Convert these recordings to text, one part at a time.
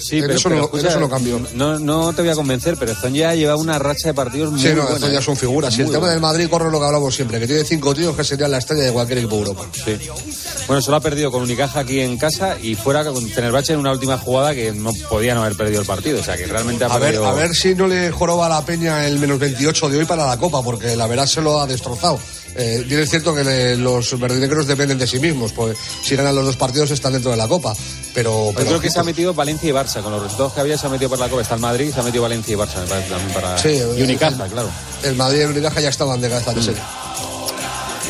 Sí, pero eso no cambió. No te voy a convencer, pero Zonja lleva una racha de partidos muy buena. Sí, Zonja son figuras. Y el tema del Madrid corre lo que hablamos siempre, que tiene 5 tíos que serían la estrella de cualquier equipo de Europa. Sí. Bueno, solo ha perdido con Unicaja aquí en casa y fuera con Fenerbahce en una última jugada que no podían haber perdido el partido. O sea, que realmente ha perdido... A ver si no le joroba a la Peña el menos 28 de hoy para la Copa, porque la verdad se lo ha destrozado. Bien es cierto que los verdinegros dependen de sí mismos, pues si ganan los 2 partidos están dentro de la Copa, pero creo que se ha metido Valencia y Barça, con los resultados que había se ha metido por la Copa, está el Madrid, se ha metido Valencia y Barça, me parece también para... Sí, y Unicaja, claro. El Madrid y el Unicaja ya estaban de cabeza de serie.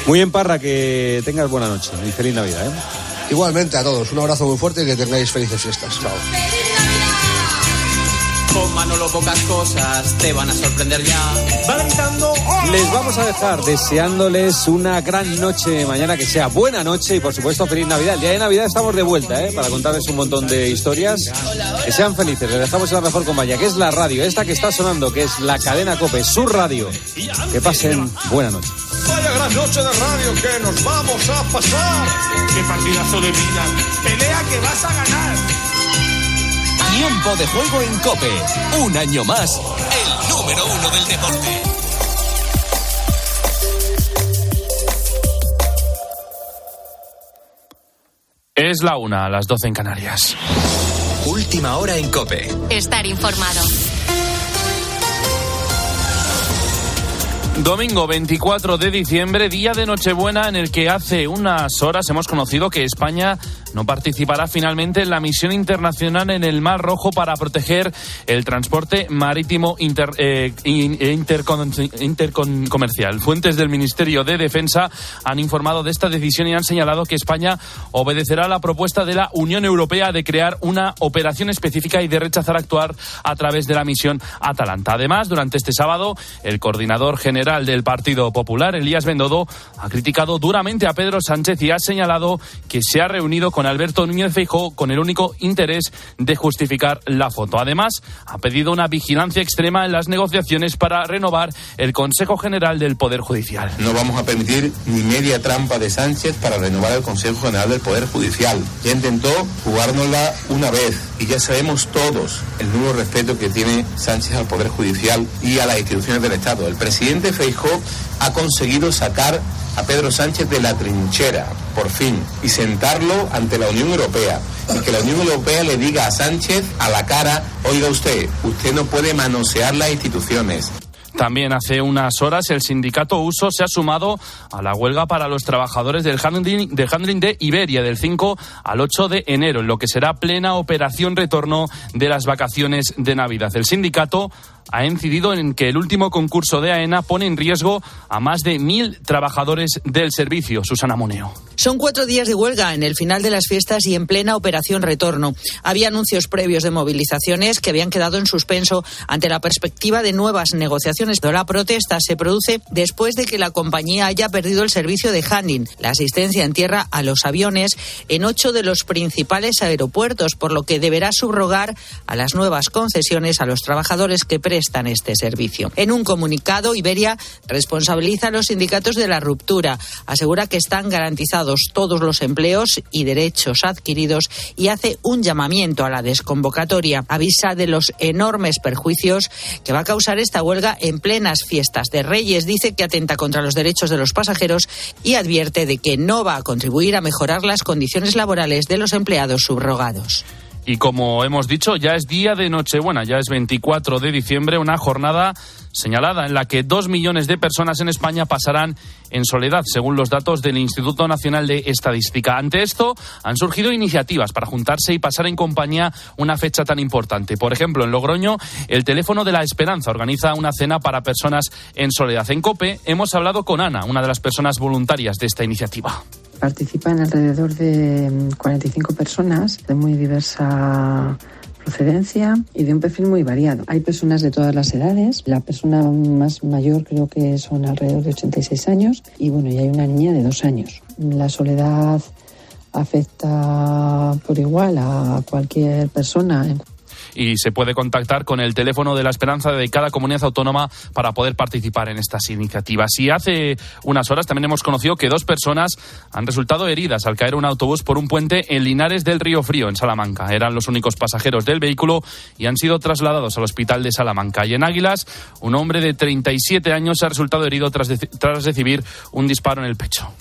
Muy bien, Parra, que tengas buena noche y feliz Navidad, ¿eh? Igualmente a todos, un abrazo muy fuerte y que tengáis felices fiestas. Chao. Con Manolo pocas cosas te van a sorprender ya. Les vamos a dejar deseándoles una gran noche mañana, que sea buena noche y por supuesto feliz Navidad. El día de Navidad estamos de vuelta, para contarles un montón de historias. Que sean felices, les dejamos en la mejor compañía, que es la radio, esta que está sonando, que es la cadena COPE, su radio. Que pasen buena noche. Vaya gran noche de radio que nos vamos a pasar. Qué partidazo de vida. Pelea que vas a ganar. Tiempo de juego en COPE. Un año más, el número 1 del deporte. Es la 1, a las 12 en Canarias. Última hora en COPE. Estar informado. Domingo 24 de diciembre, día de Nochebuena, en el que hace unas horas hemos conocido que España no participará finalmente en la misión internacional en el Mar Rojo para proteger el transporte marítimo intercomercial. Fuentes del Ministerio de Defensa han informado de esta decisión y han señalado que España obedecerá la propuesta de la Unión Europea de crear una operación específica y de rechazar actuar a través de la misión Atalanta. Además, durante este sábado, el coordinador general del Partido Popular, Elías Bendodo, ha criticado duramente a Pedro Sánchez y ha señalado que se ha reunido con Alberto Núñez Feijóo con el único interés de justificar la foto. Además, ha pedido una vigilancia extrema en las negociaciones para renovar el Consejo General del Poder Judicial. No vamos a permitir ni media trampa de Sánchez para renovar el Consejo General del Poder Judicial. Ya intentó jugárnosla una vez y ya sabemos todos el nuevo respeto que tiene Sánchez al Poder Judicial y a las instituciones del Estado. El presidente Feijóo ha conseguido sacar a Pedro Sánchez de la trinchera, por fin, y sentarlo ante la Unión Europea. Y que la Unión Europea le diga a Sánchez a la cara: oiga usted no puede manosear las instituciones. También hace unas horas el sindicato USO se ha sumado a la huelga para los trabajadores del handling de Iberia del 5 al 8 de enero, en lo que será plena operación retorno de las vacaciones de Navidad. El sindicato ha incidido en que el último concurso de AENA pone en riesgo a más de 1.000 trabajadores del servicio. Susana Moneo. Son 4 días de huelga en el final de las fiestas y en plena operación retorno. Había anuncios previos de movilizaciones que habían quedado en suspenso ante la perspectiva de nuevas negociaciones. Pero la protesta se produce después de que la compañía haya perdido el servicio de handling, la asistencia en tierra a los aviones, en 8 de los principales aeropuertos, por lo que deberá subrogar a las nuevas concesiones a los trabajadores que prestan este servicio. En un comunicado, Iberia responsabiliza a los sindicatos de la ruptura, asegura que están garantizados todos los empleos y derechos adquiridos y hace un llamamiento a la desconvocatoria. Avisa de los enormes perjuicios que va a causar esta huelga en plenas fiestas de Reyes. Dice que atenta contra los derechos de los pasajeros y advierte de que no va a contribuir a mejorar las condiciones laborales de los empleados subrogados. Y como hemos dicho, ya es día de Nochebuena, ya es 24 de diciembre, una jornada señalada en la que 2 millones de personas en España pasarán en soledad, según los datos del Instituto Nacional de Estadística. Ante esto, han surgido iniciativas para juntarse y pasar en compañía una fecha tan importante. Por ejemplo, en Logroño, el Teléfono de la Esperanza organiza una cena para personas en soledad. En COPE hemos hablado con Ana, una de las personas voluntarias de esta iniciativa. Participan alrededor de 45 personas de muy diversa procedencia y de un perfil muy variado. Hay personas de todas las edades. La persona más mayor creo que son alrededor de 86 años y y hay una niña de 2 años. La soledad afecta por igual a cualquier persona. y se puede contactar con el teléfono de la esperanza de cada comunidad autónoma para poder participar en estas iniciativas. Y hace unas horas también hemos conocido que 2 personas han resultado heridas al caer un autobús por un puente en Linares del Río Frío, en Salamanca. Eran los únicos pasajeros del vehículo y han sido trasladados al hospital de Salamanca. Y en Águilas, un hombre de 37 años ha resultado herido tras recibir un disparo en el pecho.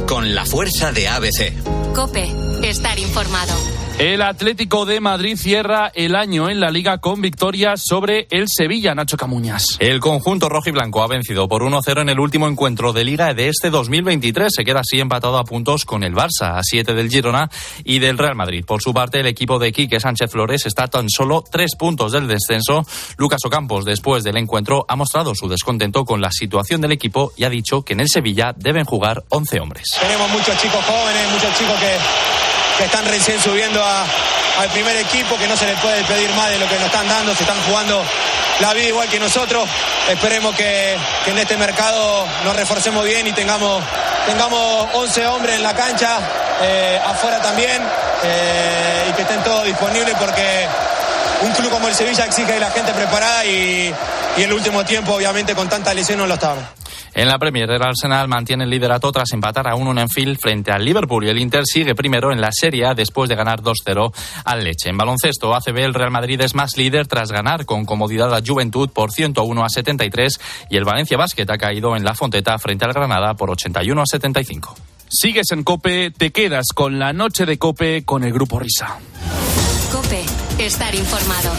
Con la fuerza de ABC. COPE, estar informado. El Atlético de Madrid cierra el año en la Liga con victorias sobre el Sevilla, Nacho Camuñas. El conjunto rojiblanco ha vencido por 1-0 en el último encuentro de Liga de este 2023. Se queda así empatado a puntos con el Barça, a 7 del Girona y del Real Madrid. Por su parte, el equipo de Quique Sánchez Flores está tan solo 3 puntos del descenso. Lucas Ocampos, después del encuentro, ha mostrado su descontento con la situación del equipo y ha dicho que en el Sevilla deben jugar 11 hombres. Tenemos muchos chicos jóvenes, muchos chicos que están recién subiendo al primer equipo, que no se les puede pedir más de lo que nos están dando, se están jugando la vida igual que nosotros. Esperemos que en este mercado nos reforcemos bien y tengamos 11 hombres en la cancha, afuera también, y que estén todos disponibles, porque un club como el Sevilla exige a la gente preparada y el último tiempo, obviamente, con tanta lesión no lo estamos. En la Premier, el Arsenal mantiene el liderato tras empatar a 1 en Anfield frente al Liverpool, y el Inter sigue primero en la Serie A después de ganar 2-0 al Lecce. En baloncesto, ACB, el Real Madrid es más líder tras ganar con comodidad a Juventud por 101-73, y el Valencia Basket ha caído en la Fonteta frente al Granada por 81-75. Sigues en COPE, te quedas con la noche de COPE con el Grupo Risa. COPE, estar informado.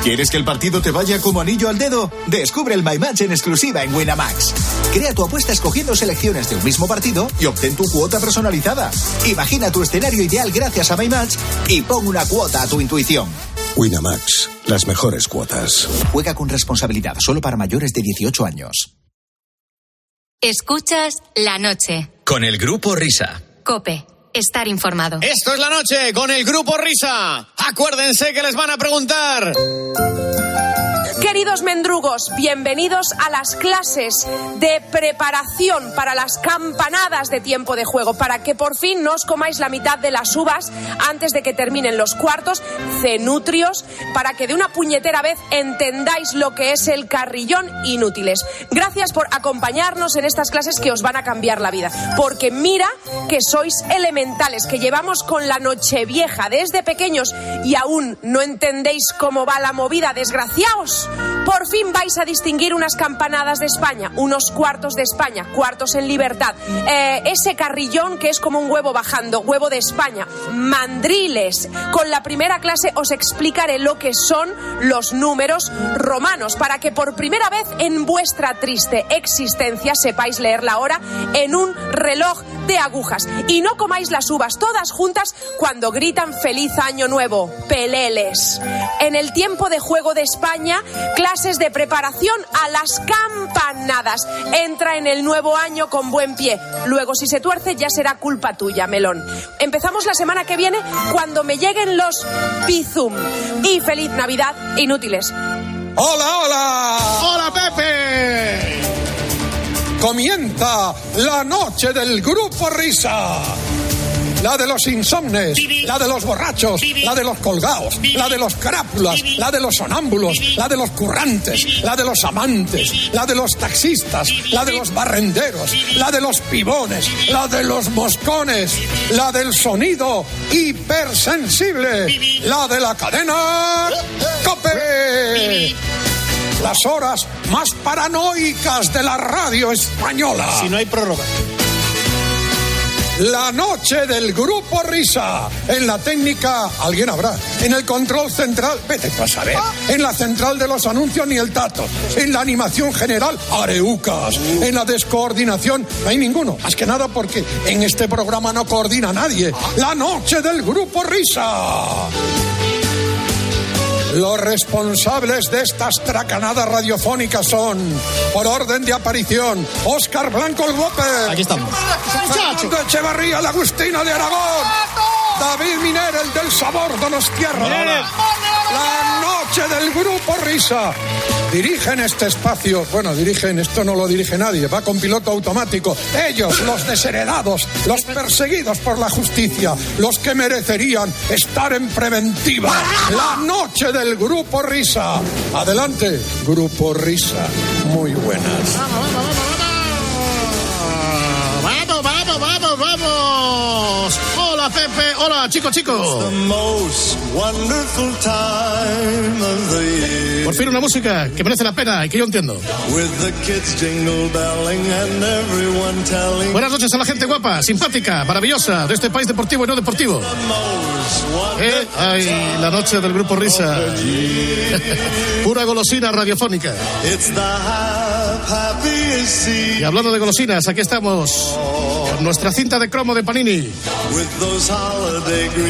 ¿Quieres que el partido te vaya como anillo al dedo? Descubre el My Match en exclusiva en Winamax. Crea tu apuesta escogiendo selecciones de un mismo partido y obtén tu cuota personalizada. Imagina tu escenario ideal gracias a My Match y pon una cuota a tu intuición. Winamax, las mejores cuotas. Juega con responsabilidad, solo para mayores de 18 años. Escuchas La Noche. Con el Grupo Risa. COPE, estar informado. Esto es La Noche con el Grupo Risa. Acuérdense que les van a preguntar. Queridos mendrugos, bienvenidos a las clases de preparación para las campanadas de tiempo de juego, para que por fin no os comáis la mitad de las uvas antes de que terminen los cuartos, cenutrios, para que de una puñetera vez entendáis lo que es el carrillón inútiles. Gracias por acompañarnos en estas clases que os van a cambiar la vida, porque mira que sois elementales, que llevamos con la Nochevieja desde pequeños y aún no entendéis cómo va la movida, desgraciaos. Por fin vais a distinguir unas campanadas de España, unos cuartos de España, cuartos en libertad, ese carrillón que es como un huevo bajando, huevo de España, mandriles. Con la primera clase os explicaré lo que son los números romanos, para que por primera vez en vuestra triste existencia sepáis leer la hora en un reloj de agujas y no comáis las uvas todas juntas cuando gritan feliz año nuevo, peleles. En el tiempo de juego de España, clases de preparación a las campanadas. Entra en el nuevo año con buen pie. Luego, si se tuerce, ya será culpa tuya, melón. Empezamos la semana que viene cuando me lleguen los Bizum. Y feliz Navidad, inútiles. ¡Hola, hola! ¡Hola, Pepe! Comienza la noche del Grupo Risa. La de los insomnes, la de los borrachos, la de los colgados, la de los crápulas, la de los sonámbulos, la de los currantes, la de los amantes, la de los taxistas, la de los barrenderos, la de los pibones, la de los moscones, la del sonido hipersensible, la de la cadena COPE. Las horas más paranoicas de la radio española. Si no hay prórroga. La noche del Grupo Risa. En la técnica, alguien habrá. En el control central, vete tú a saber. En la central de los anuncios, ni el tato. En la animación general, areucas. En la descoordinación, no hay ninguno. Más que nada porque en este programa no coordina nadie. La noche del Grupo Risa. Los responsables de estas tracanadas radiofónicas son, por orden de aparición, Óscar Blanco el Whopper. Aquí estamos. Fernando Echevarría, el Agustino de Aragón. David Miner, el del sabor donostiarra. La noche noche del Grupo Risa. Dirigen este espacio, esto no lo dirige nadie, va con piloto automático. Ellos, los desheredados, los perseguidos por la justicia, los que merecerían estar en preventiva. La noche del Grupo Risa. Adelante, Grupo Risa. Muy buenas. ¡Vamos! Hola, Pepe. Hola, chicos. Por fin una música que merece la pena y que yo entiendo. Buenas noches a la gente guapa, simpática, maravillosa de este país deportivo y no deportivo. Ay, la noche del Grupo Risa. Pura golosina radiofónica. Y hablando de golosinas, aquí estamos con nuestra cinta de cromo de Panini,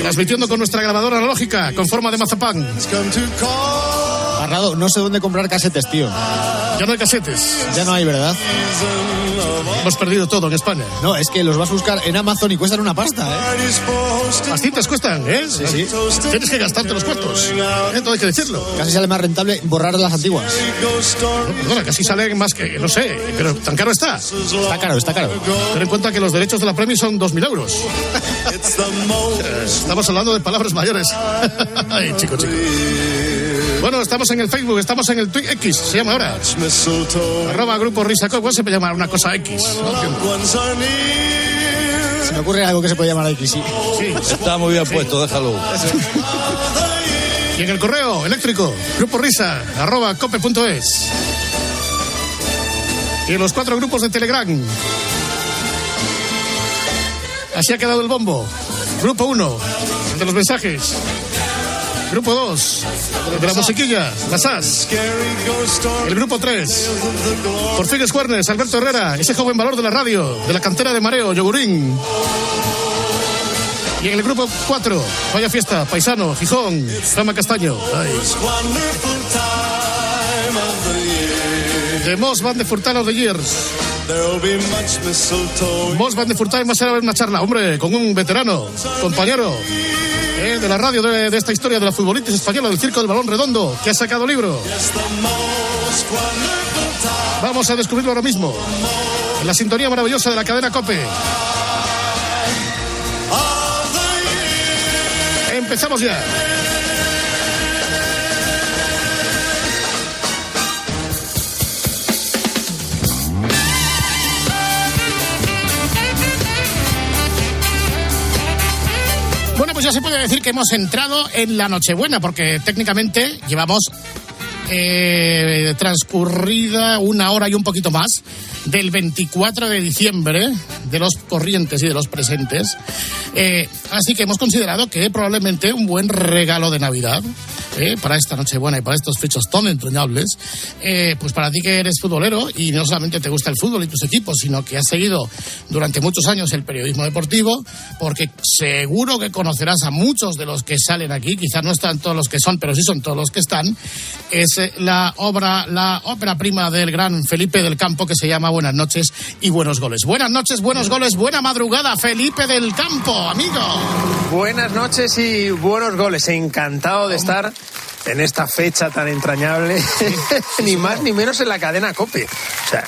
transmitiendo con nuestra grabadora analógica con forma de mazapán. Parrado, no sé dónde comprar casetes, tío. Ya no hay casetes. Ya no hay, ¿verdad? Hemos perdido todo en España. No, es que los vas a buscar en Amazon y cuestan una pasta, ¿eh? Las cintas cuestan, ¿eh? Sí. Tienes que gastarte los cuartos. Todo hay que decirlo. Casi sale más rentable borrar las antiguas. No, perdona, casi salen más que, no sé, pero tan caro está. Está caro. Ten en cuenta que los derechos de la Premier son 2.000 euros. Estamos hablando de palabras mayores. Ay, chico. Bueno, estamos en el Facebook, estamos en el Twitter X, se llama ahora. @Grupo Risa. ¿Cómo se puede llamar una cosa X? Se me ocurre algo que se puede llamar X, sí. Está muy bien puesto, déjalo. Y en el correo eléctrico, Grupo Risa, @cope.es. Y en los 4 grupos de Telegram. Así ha quedado el bombo. Grupo 1, el de los mensajes. Grupo 2, de la musiquilla, las as. El grupo 3, por fin Escuernes, Alberto Herrera, ese joven valor de la radio, de la cantera de Mareo, Yogurín. Y en el grupo 4, Vaya Fiesta, Paisano, Gijón, Rama Castaño. Ay. De Mos Van de Furtado de Years. Mos Van de Furtado va a ser una charla, hombre, con un veterano, compañero de la radio de esta historia de la futbolista española del Circo del Balón Redondo, que ha sacado libro. Vamos a descubrirlo ahora mismo en la sintonía maravillosa de la cadena COPE. Empezamos ya. Bueno, pues ya se puede decir que hemos entrado en la Nochebuena, porque técnicamente llevamos transcurrida 1 hora y un poquito más del 24 de diciembre, de los corrientes y de los presentes. Así que hemos considerado que probablemente un buen regalo de Navidad para esta Nochebuena y para estos fechas tan entrañables, pues para ti que eres futbolero y no solamente te gusta el fútbol y tus equipos, sino que has seguido durante muchos años el periodismo deportivo, porque seguro que conocerás a muchos de los que salen aquí, quizás no están todos los que son, pero sí son todos los que están. Es la ópera prima del gran Felipe del Campo, que se llama Buenas noches y buenos goles. Buenas noches, buenos goles, buena madrugada, Felipe del Campo, amigo. Buenas noches y buenos goles. Encantado de estar en esta fecha tan entrañable, ni más ni menos en la cadena COPE. O sea,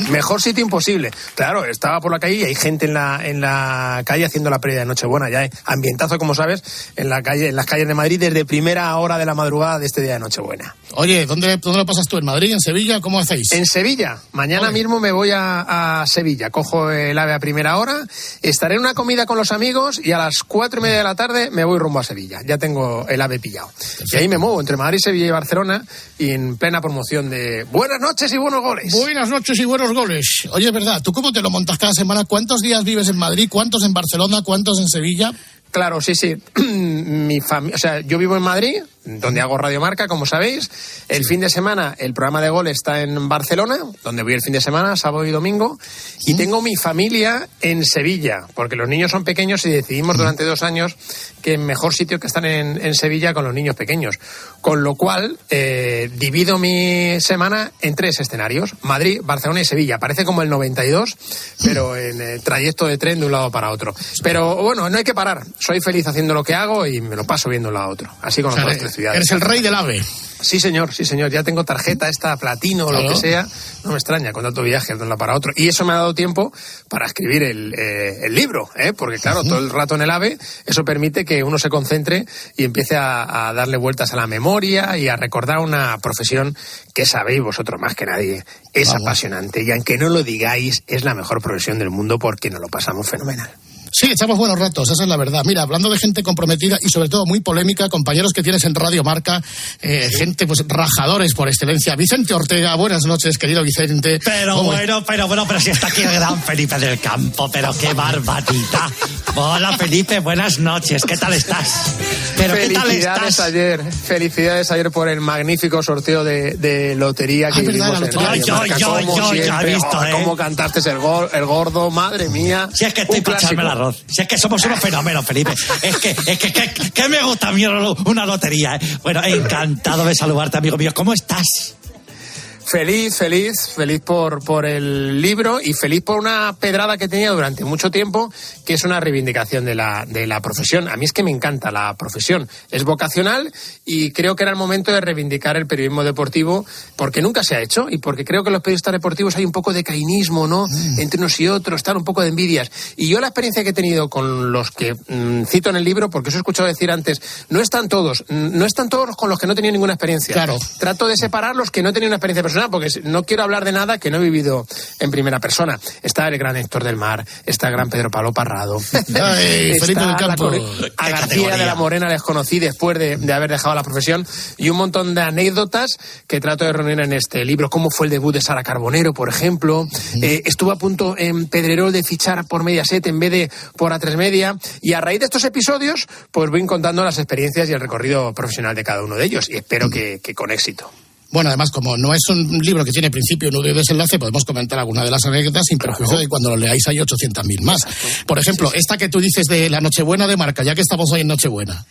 mejor sitio imposible. Claro, estaba por la calle y hay gente en la calle haciendo la previa de Nochebuena. Ya hay ambientazo, como sabes, en las calles de Madrid desde primera hora de la madrugada de este día de Nochebuena. Oye, ¿dónde lo pasas tú? ¿En Madrid? ¿En Sevilla? ¿Cómo hacéis? En Sevilla. Mañana mismo me voy a Sevilla. Cojo el AVE a primera hora, estaré en una comida con los amigos y a las 4:30 de la tarde me voy rumbo a Sevilla. Ya tengo el AVE pillado. Perfecto. Y ahí me muevo entre Madrid, Sevilla y Barcelona, y en plena promoción de Buenas noches y buenos goles. Buenas noches y buenos goles. Oye, es verdad, ¿tú cómo te lo montas cada semana? ¿Cuántos días vives en Madrid? ¿Cuántos en Barcelona? ¿Cuántos en Sevilla? Claro, sí. Mi familia, o sea, yo vivo en Madrid, donde hago Radio Marca, como sabéis. El fin de semana, el programa de gol está en Barcelona, donde voy el fin de semana, sábado y domingo. Y tengo mi familia en Sevilla, porque los niños son pequeños y decidimos durante 2 años que mejor sitio que estar en Sevilla con los niños pequeños. Con lo cual, divido mi semana en 3 escenarios: Madrid, Barcelona y Sevilla. Parece como el 92, pero en el trayecto de tren de un lado para otro. Pero bueno, no hay que parar. Soy feliz haciendo lo que hago y me lo paso viendo de un lado a otro. Así con los 3 ciudades. Eres el rey del AVE. Sí, señor, ya tengo tarjeta esta platino o lo que sea, no me extraña con tanto viaje de un lado para otro. Y eso me ha dado tiempo para escribir el libro, porque claro, todo el rato en el AVE, eso permite que uno se concentre y empiece a darle vueltas a la memoria y a recordar una profesión que sabéis vosotros más que nadie, es apasionante y aunque no lo digáis, es la mejor profesión del mundo porque nos lo pasamos fenomenal. Sí, echamos buenos ratos, esa es la verdad. Mira, hablando de gente comprometida y sobre todo muy polémica, compañeros que tienes en Radio Marca, gente, pues, rajadores por excelencia. Vicente Ortega, buenas noches, querido Vicente. Pero si está aquí el gran Felipe del Campo, pero qué barbaridad. Hola, Felipe, buenas noches, ¿qué tal estás? Pero Felicidades ayer por el magnífico sorteo de lotería que hicimos en Radio Marca. Yo he visto, cómo cantaste el gordo, madre mía. Si es que estoy para echarme la arroz. Si es que somos unos fenómenos, Felipe. Es que me gusta a mí una lotería, Bueno, encantado de saludarte, amigo mío. ¿Cómo estás? Feliz por el libro y feliz por una pedrada que tenía durante mucho tiempo, que es una reivindicación de la profesión. A mí es que me encanta la profesión, es vocacional y creo que era el momento de reivindicar el periodismo deportivo porque nunca se ha hecho y porque creo que en los periodistas deportivos hay un poco de cainismo, ¿no? Entre unos y otros, están un poco de envidias. Y yo la experiencia que he tenido con los que cito en el libro, porque os he escuchado decir antes, no están todos con los que no tenían ninguna experiencia. Claro. Trato de separar los que no tenían una experiencia personal, porque no quiero hablar de nada que no he vivido en primera persona. Está el gran Héctor del Mar, está el gran Pedro Pablo Parrado. Felipe del Campo. A García de la Morena les conocí después de haber dejado la profesión y un montón de anécdotas que trato de reunir en este libro. Cómo fue el debut de Sara Carbonero, por ejemplo. Estuvo a punto en Pedrerol de fichar por Mediaset en vez de por A3 Media. Y a raíz de estos episodios, pues voy contando las experiencias y el recorrido profesional de cada uno de ellos. Y espero que con éxito. Bueno, además, como no es un libro que tiene principio, nudo y desenlace, podemos comentar alguna de las anécdotas sin perjuicio de cuando lo leáis hay 800.000 más. Por ejemplo, esta que tú dices de la Nochebuena de Marca, ya que estamos hoy en Nochebuena.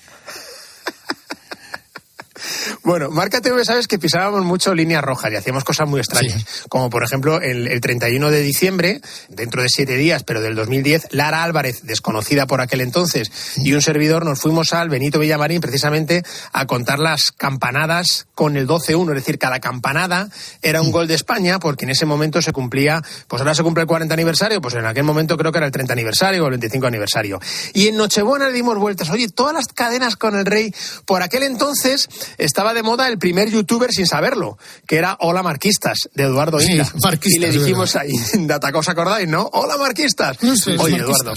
Bueno, Marca TV, sabes que pisábamos mucho líneas rojas y hacíamos cosas muy extrañas. Como por ejemplo, el 31 de diciembre, dentro de 7 días, pero del 2010, Lara Álvarez, desconocida por aquel entonces, y un servidor nos fuimos al Benito Villamarín precisamente a contar las campanadas con el 12-1. Es decir, cada campanada era un gol de España, porque en ese momento se cumplía, pues ahora se cumple el 40 aniversario, pues en aquel momento creo que era el 30 aniversario o el 25 aniversario. Y en Nochebuena le dimos vueltas. Oye, todas las cadenas con el rey, por aquel entonces estaba de moda el primer youtuber sin saberlo, que era Hola Marquistas, de Eduardo Inda. Marquistas, y le dijimos ahí, Dataco, ¿os acordáis, no? Hola Marquistas. Oye, Eduardo,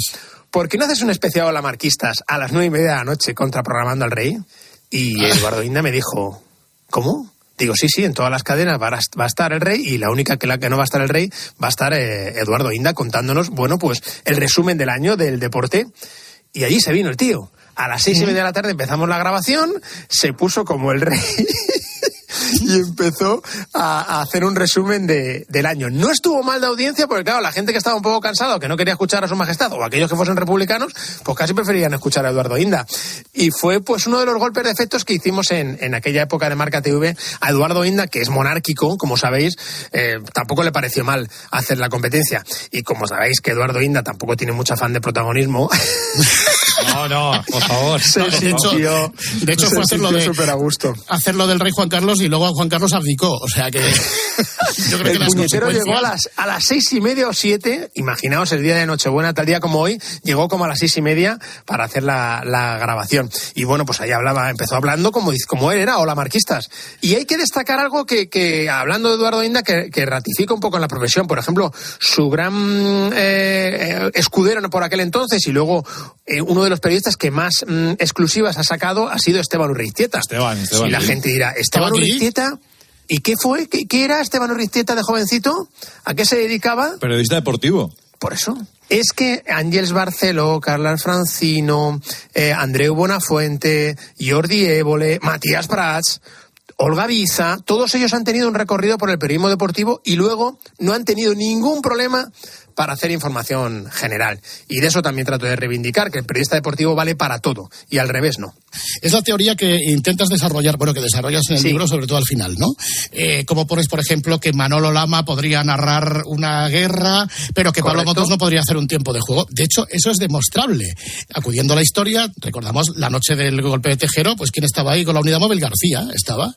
¿por qué no haces un especial Hola Marquistas a las 9:30 de la noche contraprogramando al rey? Y Eduardo Inda me dijo, ¿cómo? Digo, sí, en todas las cadenas va a estar el rey y la única que no va a estar el rey va a estar Eduardo Inda contándonos, bueno, pues el resumen del año del deporte. Y allí se vino el tío. A las 6:30 de la tarde empezamos la grabación, se puso como el rey y empezó a hacer un resumen del año. No estuvo mal de audiencia porque, claro, la gente que estaba un poco cansada o que no quería escuchar a su majestad o aquellos que fuesen republicanos, pues casi preferían escuchar a Eduardo Inda. Y fue pues uno de los golpes de efectos que hicimos en aquella época de Marca TV a Eduardo Inda, que es monárquico, como sabéis, tampoco le pareció mal hacer la competencia. Y como sabéis que Eduardo Inda tampoco tiene mucho afán de protagonismo... No, por favor. De hecho fue hacerlo del rey Juan Carlos y luego Juan Carlos abdicó. O sea que yo creo que el puñetero llegó a las 6:30 o 7. Imaginaos el día de Nochebuena, tal día como hoy, llegó como a las 6:30 para hacer la grabación. Y bueno, pues ahí empezó hablando como él era, Hola Marquistas. Y hay que destacar algo que hablando de Eduardo Inda, que ratifica un poco en la profesión. Por ejemplo, su gran escudero por aquel entonces y luego uno de los periodistas que más exclusivas ha sacado ha sido Esteban Urriztieta. Esteban. Y la gente dirá, ¿Esteban Urriztieta? ¿Y qué fue? ¿Qué era Esteban Urriztieta de jovencito? ¿A qué se dedicaba? Periodista deportivo. Por eso. Es que Àngels Barceló, Carles Francino, Andreu Bonafuente, Jordi Évole, Matías Prats... Olga Biza, todos ellos han tenido un recorrido por el periodismo deportivo y luego no han tenido ningún problema para hacer información general. Y de eso también trato de reivindicar, que el periodista deportivo vale para todo, y al revés no. Es la teoría que intentas desarrollar, bueno, que desarrollas en el libro, sobre todo al final, ¿no? Como pones, por ejemplo, que Manolo Lama podría narrar una guerra, pero que Pablo Motos no podría hacer un tiempo de juego. De hecho, eso es demostrable. Acudiendo a la historia, recordamos la noche del golpe de Tejero, pues ¿quién estaba ahí con la unidad móvil? García estaba.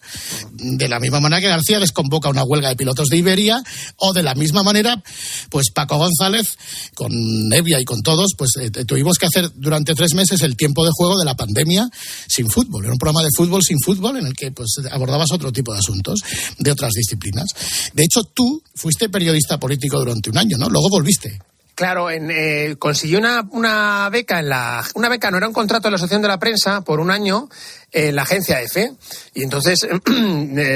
De la misma manera que García desconvoca una huelga de pilotos de Iberia, o de la misma manera, pues Paco González, con Nevia y con todos, pues tuvimos que hacer durante 3 meses el tiempo de juego de la pandemia sin fútbol. Era un programa de fútbol sin fútbol en el que pues abordabas otro tipo de asuntos de otras disciplinas. De hecho, tú fuiste periodista político durante un año, ¿no? Luego volviste. Claro, consiguió una beca una beca, no era un contrato de la Asociación de la Prensa por un año en la agencia EFE, y entonces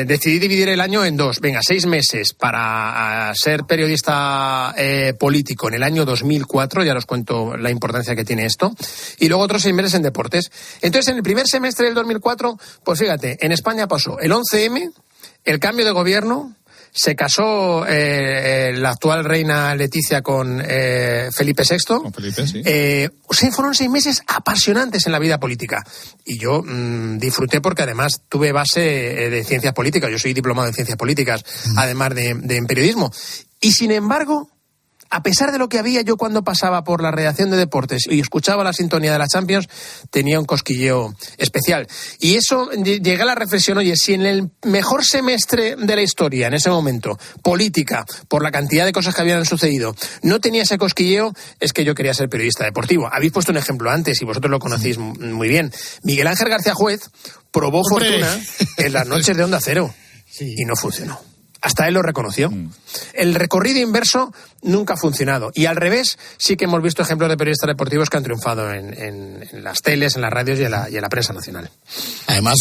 decidí dividir el año en 2. Venga, 6 meses para ser periodista político en el año 2004, ya os cuento la importancia que tiene esto, y luego otros 6 meses en deportes. Entonces, en el primer semestre del 2004, pues fíjate, en España pasó el 11M, el cambio de gobierno. Se casó la actual reina Leticia con Felipe VI. Con Felipe, sí. Fueron 6 meses apasionantes en la vida política. Y yo disfruté porque además tuve base de ciencias políticas. Yo soy diplomado en ciencias políticas, además de en periodismo. Y sin embargo, a pesar de lo que había, yo cuando pasaba por la redacción de deportes y escuchaba la sintonía de la Champions, tenía un cosquilleo especial. Y eso, llegué a la reflexión, oye, si en el mejor semestre de la historia, en ese momento, política, por la cantidad de cosas que habían sucedido, no tenía ese cosquilleo, es que yo quería ser periodista deportivo. Habéis puesto un ejemplo antes y vosotros lo conocéis muy bien. Miguel Ángel García Juez probó fortuna en las noches de Onda Cero y no funcionó. Hasta él lo reconoció. El recorrido inverso nunca ha funcionado. Y al revés, sí que hemos visto ejemplos de periodistas deportivos que han triunfado en las teles, en las radios y en la prensa nacional. Además,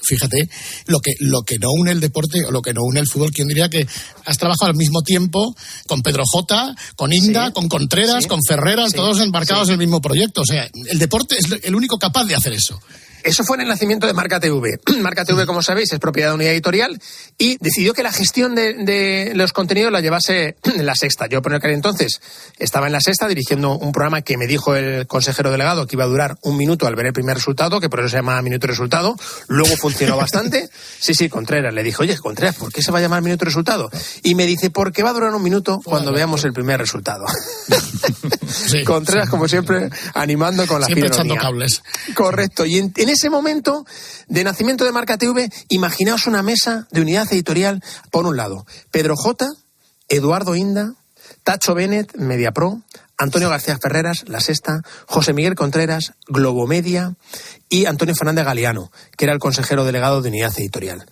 fíjate, lo que no une el deporte o lo que no une el fútbol, ¿quién diría que has trabajado al mismo tiempo con Pedro J, con Inda, con Contreras, con Ferreras, todos embarcados en el mismo proyecto? O sea, el deporte es el único capaz de hacer eso. Eso fue en el nacimiento de Marca TV. Marca TV, como sabéis, es propiedad de Unidad Editorial y decidió que la gestión de los contenidos la llevase en La Sexta. Yo, por aquel entonces, estaba en La Sexta dirigiendo un programa que me dijo el consejero delegado que iba a durar 1 minuto al ver el primer resultado, que por eso se llama Minuto y Resultado. Luego funcionó bastante. Sí, Contreras. Le dije, oye, Contreras, ¿por qué se va a llamar Minuto y Resultado? Y me dice, porque va a durar 1 minuto cuando veamos el primer resultado. Contreras, como siempre, animando con la siempre echando cables. Correcto. Y en ese momento de nacimiento de Marca TV, imaginaos una mesa de Unidad Editorial, por un lado, Pedro J, Eduardo Inda, Tacho Bennett, Mediapro, Antonio García Ferreras, La Sexta, José Miguel Contreras, Globomedia y Antonio Fernández Galeano, que era el consejero delegado de Unidad Editorial.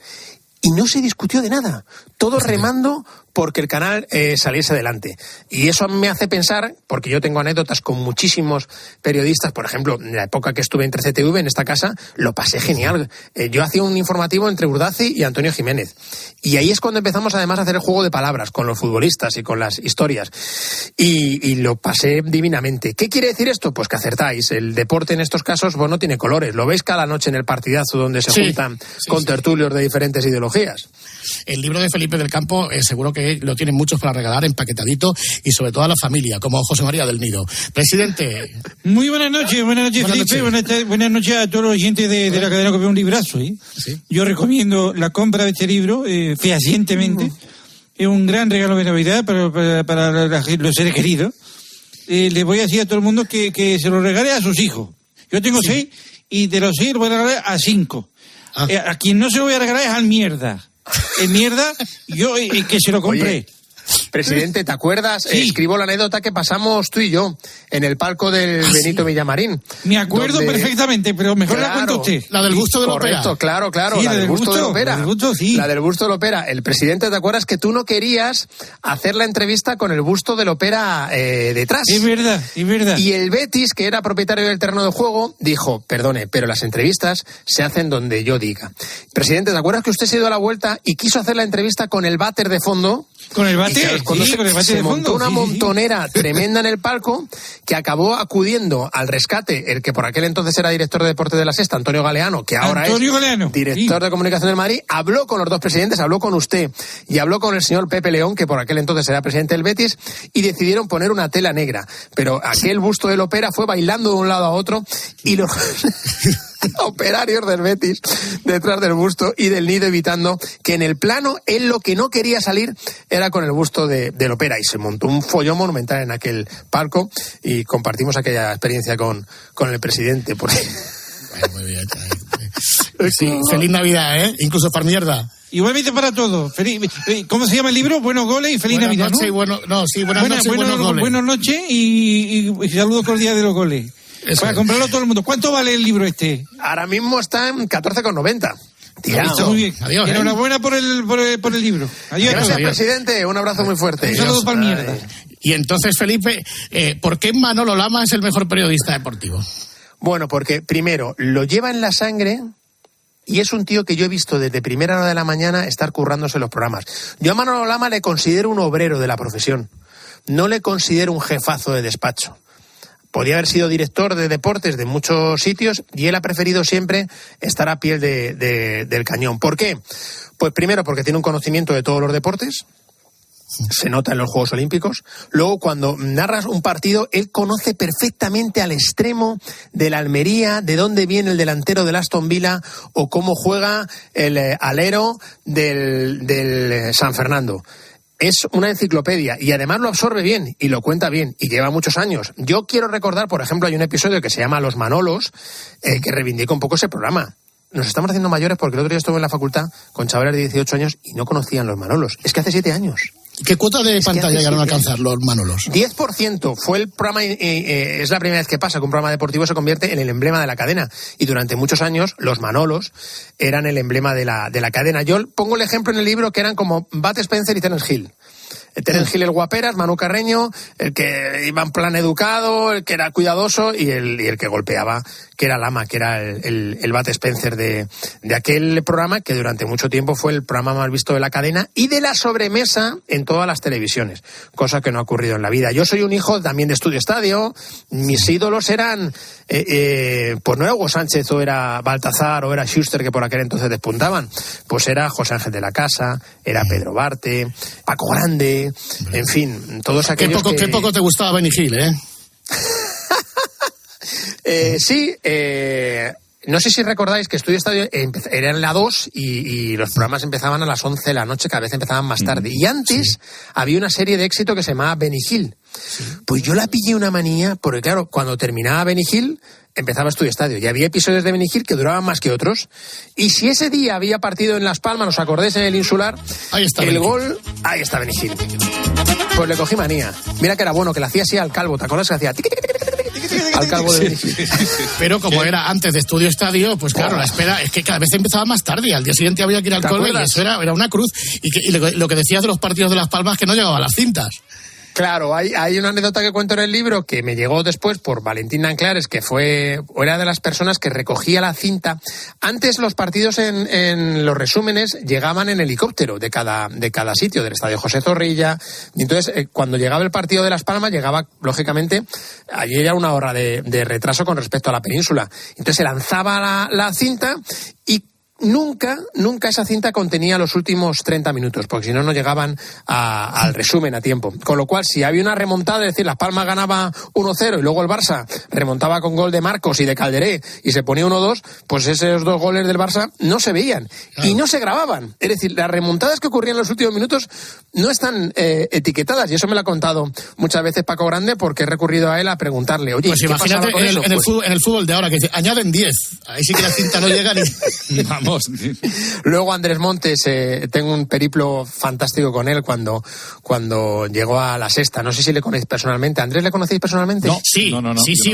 Y no se discutió de nada, todos remando porque el canal saliese adelante. Y eso me hace pensar, porque yo tengo anécdotas con muchísimos periodistas, por ejemplo, en la época que estuve en 13TV, en esta casa, lo pasé genial. Yo hacía un informativo entre Urdaci y Antonio Jiménez. Y ahí es cuando empezamos además a hacer el juego de palabras con los futbolistas y con las historias. Y lo pasé divinamente. ¿Qué quiere decir esto? Pues que acertáis. El deporte en estos casos no tiene colores. Lo veis cada noche en el partidazo donde se juntan contertulios de diferentes ideologías. El libro de Felipe del Campo seguro que lo tienen muchos para regalar, empaquetadito, y sobre todo a la familia, como José María del Nido. Presidente. Muy buenas noches, Felipe. Buenas noches a todos los oyentes de la cadena COPE. Un librazo, ¿eh? ¿Sí? Yo recomiendo la compra de este libro fehacientemente. Es un gran regalo de Navidad para los seres queridos. Le voy a decir a todo el mundo que se lo regale a sus hijos. Yo tengo 6 y de los 6 lo voy a regalar a 5. A quien no se lo voy a regalar es al mierda. El mierda, yo que se lo compré. Oye, presidente, ¿te acuerdas? Sí. Escribo la anécdota que pasamos tú y yo en el palco del Benito Villamarín. Me acuerdo perfectamente, pero mejor la cuenta usted. La del busto de Lopera. Correcto, claro, sí, la del busto de Lopera. La del busto de Lopera. El presidente, ¿te acuerdas que tú no querías hacer la entrevista con el busto de Lopera detrás? Es verdad. Y el Betis, que era propietario del terreno de juego, dijo, perdone, pero las entrevistas se hacen donde yo diga. Presidente, ¿te acuerdas que usted se dio a la vuelta y quiso hacer la entrevista con el váter de fondo? Con el bate, se montó una montonera tremenda en el palco, que acabó acudiendo al rescate el que por aquel entonces era director de deporte de la Sexta, Antonio Galeano, que ahora es director de comunicación del Madrid. Habló con los dos presidentes, habló con usted y habló con el señor Pepe León, que por aquel entonces era presidente del Betis, y decidieron poner una tela negra. Pero aquel busto del Opera fue bailando de un lado a otro y los operarios del Betis detrás del busto y del Nido, evitando que en el plano él lo que no quería salir era con el busto del Opera, y se montó un follón monumental en aquel palco y compartimos aquella experiencia con el presidente. Muy bien. Sí, feliz Navidad, ¿eh? Incluso para mierda. Igualmente para todos. ¿Cómo se llama el libro? Buenos goles y feliz Navidad, noche, ¿no? Buenas noches. Buenas noches y saludos cordiales de los goles. Eso para comprarlo todo el mundo. ¿Cuánto vale el libro este? Ahora mismo está en 14,90. Está muy bien. Adiós. Enhorabuena por el libro. Adiós. Gracias, presidente. Un abrazo muy fuerte. Un saludo para mierda. Y entonces, Felipe, ¿por qué Manolo Lama es el mejor periodista deportivo? Bueno, porque primero lo lleva en la sangre y es un tío que yo he visto desde primera hora de la mañana estar currándose los programas. Yo a Manolo Lama le considero un obrero de la profesión. No le considero un jefazo de despacho. Podía haber sido director de deportes de muchos sitios y él ha preferido siempre estar a pie del cañón. ¿Por qué? Pues primero porque tiene un conocimiento de todos los deportes. Se nota en los Juegos Olímpicos. Luego, cuando narras un partido, él conoce perfectamente al extremo de la Almería, de dónde viene el delantero del Aston Villa o cómo juega el alero del San Fernando. Es una enciclopedia y además lo absorbe bien y lo cuenta bien y lleva muchos años. Yo quiero recordar, por ejemplo, hay un episodio que se llama Los Manolos, que reivindica un poco ese programa. Nos estamos haciendo mayores porque el otro día estuve en la facultad con chavales de 18 años y no conocían Los Manolos. Es que hace 7 años. ¿Qué cuota de pantalla llegaron a alcanzar Los Manolos? 10%. Fue el programa, es la primera vez que pasa que un programa deportivo se convierte en el emblema de la cadena. Y durante muchos años, Los Manolos eran el emblema de la cadena. Yo pongo el ejemplo en el libro que eran como Bud Spencer y Terence Hill. Terence Hill el guaperas, Manu Carreño, el que iba en plan educado, el que era cuidadoso y el que golpeaba, que era Lama, que era el Bud Spencer de aquel programa que durante mucho tiempo fue el programa más visto de la cadena y de la sobremesa en todas las televisiones, cosa que no ha ocurrido en la vida. Yo soy un hijo también de Estudio Estadio, mis ídolos eran, pues no era Hugo Sánchez o era Baltazar o era Schuster, que por aquel entonces despuntaban, pues era José Ángel de la Casa, era Pedro Barte, Paco Grande, en fin, todos aquellos Qué poco te gustaba Benny Hill, sí, no sé si recordáis que Estudio Estadio era en la 2 y los programas empezaban a las 11 de la noche, cada vez empezaban más tarde. Y antes había una serie de éxito que se llamaba Benny Hill. Pues yo la pillé una manía, porque claro, cuando terminaba Benny Hill, empezaba Estudio Estadio. Y había episodios de Benny Hill que duraban más que otros. Y si ese día había partido en Las Palmas, ¿os acordáis en el Insular? Ahí está el gol, ahí está Benny Hill. Pues le cogí manía. Mira que era bueno, que le hacía así al calvo. ¿Te acuerdas que hacía al calvo de Benny Hill? Pero como era antes de Estudio Estadio, pues claro, la espera es que cada vez empezaba más tarde. Al día siguiente había que ir al cole y eso era una cruz. Y lo que decías de los partidos de Las Palmas, que no llegaban las cintas. Claro, hay una anécdota que cuento en el libro que me llegó después por Valentín Nanclares, que era de las personas que recogía la cinta. Antes los partidos en los resúmenes llegaban en helicóptero de cada sitio, del Estadio José Zorrilla. Y entonces, cuando llegaba el partido de Las Palmas, llegaba, lógicamente, allí era una hora de retraso con respecto a la península. Entonces se lanzaba la cinta y nunca esa cinta contenía los últimos 30 minutos, porque si no llegaban al resumen a tiempo. Con lo cual, si había una remontada, es decir, Las Palmas ganaba 1-0 y luego el Barça remontaba con gol de Marcos y de Calderé y se ponía 1-2, pues esos 2 goles del Barça no se veían y no se grababan. Es decir, las remontadas que ocurrían en los últimos minutos no están etiquetadas, y eso me lo ha contado muchas veces Paco Grande, porque he recurrido a él a preguntarle, oye, pues ¿qué imagínate pasaba con eso? En el fútbol de ahora, que dice, añaden 10, ahí sí que la cinta no llega ni... Vamos. Luego Andrés Montes, tengo un periplo fantástico con él cuando llegó a la Sexta. No sé si le conocéis personalmente. ¿Andrés le conocéis personalmente? No, sí,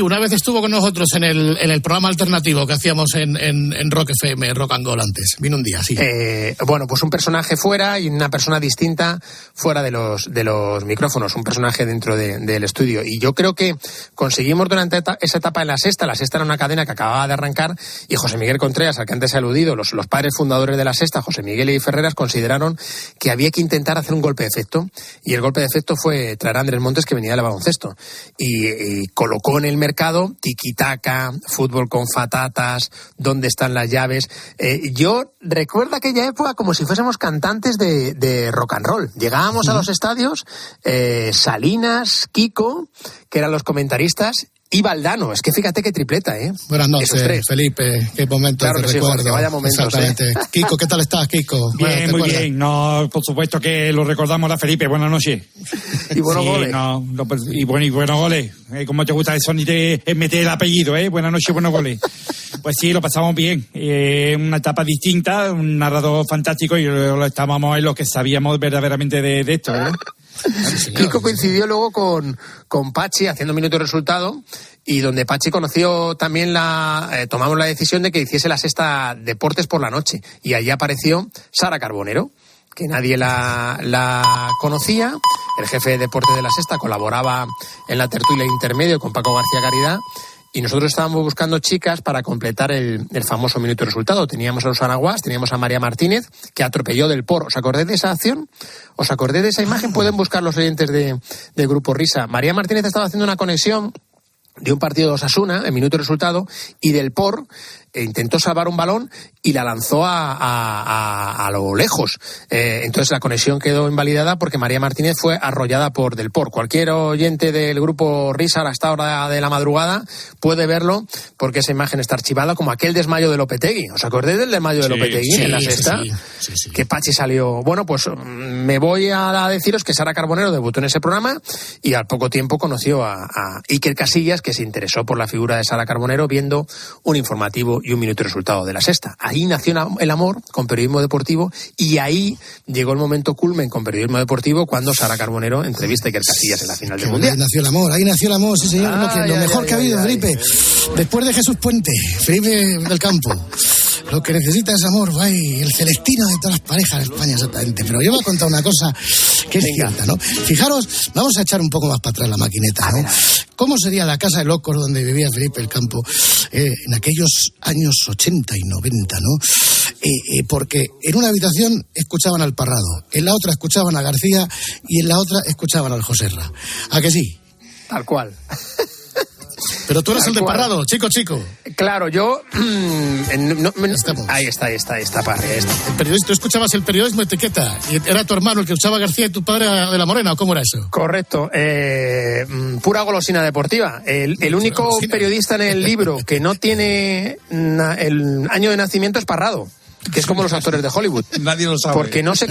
una vez estuvo con nosotros en el programa alternativo que hacíamos en Rock FM, Rock and Gold antes. Vino un día, sí. Bueno, pues un personaje fuera y una persona distinta fuera de los micrófonos, un personaje dentro del estudio. Y yo creo que conseguimos durante esa etapa en la Sexta era una cadena que acababa de arrancar, y José Miguel Contreras, al que antes he aludido, los padres fundadores de La Sexta, José Miguel y Ferreras, consideraron que había que intentar hacer un golpe de efecto, y el golpe de efecto fue traer a Andrés Montes, que venía del baloncesto, y colocó en el mercado tiki-taka, fútbol con fatatas, dónde están las llaves. Yo recuerdo aquella época como si fuésemos cantantes de rock and roll. Llegábamos a los estadios, Salinas, Kiko, que eran los comentaristas, y Valdano. Es que fíjate qué tripleta, ¿eh? Buenas noches, Felipe. Qué momento claro te que recuerdo. Sí, Jorge, vaya momentos. Exactamente. Kiko, ¿qué tal estás, Kiko? Bien, muy bien. No, por supuesto que lo recordamos a Felipe. Buenas noches. Y buenos goles. Y buenos goles. ¿Cómo te gusta eso? Ni te meter el apellido, ¿eh? Buenas noches, buenos goles. Pues sí, lo pasamos bien. Una etapa distinta, un narrador fantástico, y lo estábamos en los que sabíamos verdaderamente de esto, ¿verdad? Kiko coincidió luego con Pachi haciendo Minuto y Resultado, y donde Pachi conoció también tomamos la decisión de que hiciese La Sexta Deportes por la noche, y allí apareció Sara Carbonero, que nadie la conocía. El jefe de deporte de La Sexta colaboraba en la tertulia intermedio con Paco García Caridad, y nosotros estábamos buscando chicas para completar el famoso Minuto y Resultado. Teníamos a Susana Guas, teníamos a María Martínez, que atropelló del Por. ¿Os acordáis de esa acción? ¿Os acordáis de esa imagen? Pueden buscar los oyentes de Grupo Risa. María Martínez estaba haciendo una conexión de un partido de Osasuna, en Minuto y Resultado, y del Por intentó salvar un balón y la lanzó a lo lejos. Entonces la conexión quedó invalidada porque María Martínez fue arrollada por Del Por. Cualquier oyente del Grupo Risa a esta hora de la madrugada puede verlo, porque esa imagen está archivada, como aquel desmayo de Lopetegui. ¿Os acordáis del desmayo de Lopetegui en La Sexta? Sí. Que Pachi salió... Bueno, pues me voy a deciros que Sara Carbonero debutó en ese programa, y al poco tiempo conoció a Iker Casillas, que se interesó por la figura de Sara Carbonero viendo un informativo y un Minuto y Resultado de La Sexta. Ahí nació el amor con periodismo deportivo, y ahí llegó el momento culmen con periodismo deportivo cuando Sara Carbonero entrevista a Iker Casillas en la final del Mundial. Ahí nació el amor, sí señor. Lo mejor que ha habido, Felipe. Después de Jesús Puente, Felipe del Campo. Lo que necesita es amor, el celestino de todas las parejas de España, exactamente. Pero yo voy a contar una cosa que es cierta, ¿no? Fijaros, vamos a echar un poco más para atrás la maquineta, ¿no? ¿Cómo sería la casa de locos donde vivía Felipe del Campo en aquellos años 80 y 90, ¿no? Porque en una habitación escuchaban al Parrado, en la otra escuchaban a García, y en la otra escuchaban al Joserra. ¿A que sí? Tal cual. Pero tú eres el de Parrado, chico. Claro, yo... Ahí está. El periodista, tú escuchabas el periodismo etiqueta, y era tu hermano el que escuchaba a García y tu padre de la Morena, ¿o cómo era eso? Correcto. Pura golosina deportiva. El único periodista en el libro que no tiene el año de nacimiento es Parrado, que es como los actores de Hollywood. Nadie lo sabe. Porque no sé.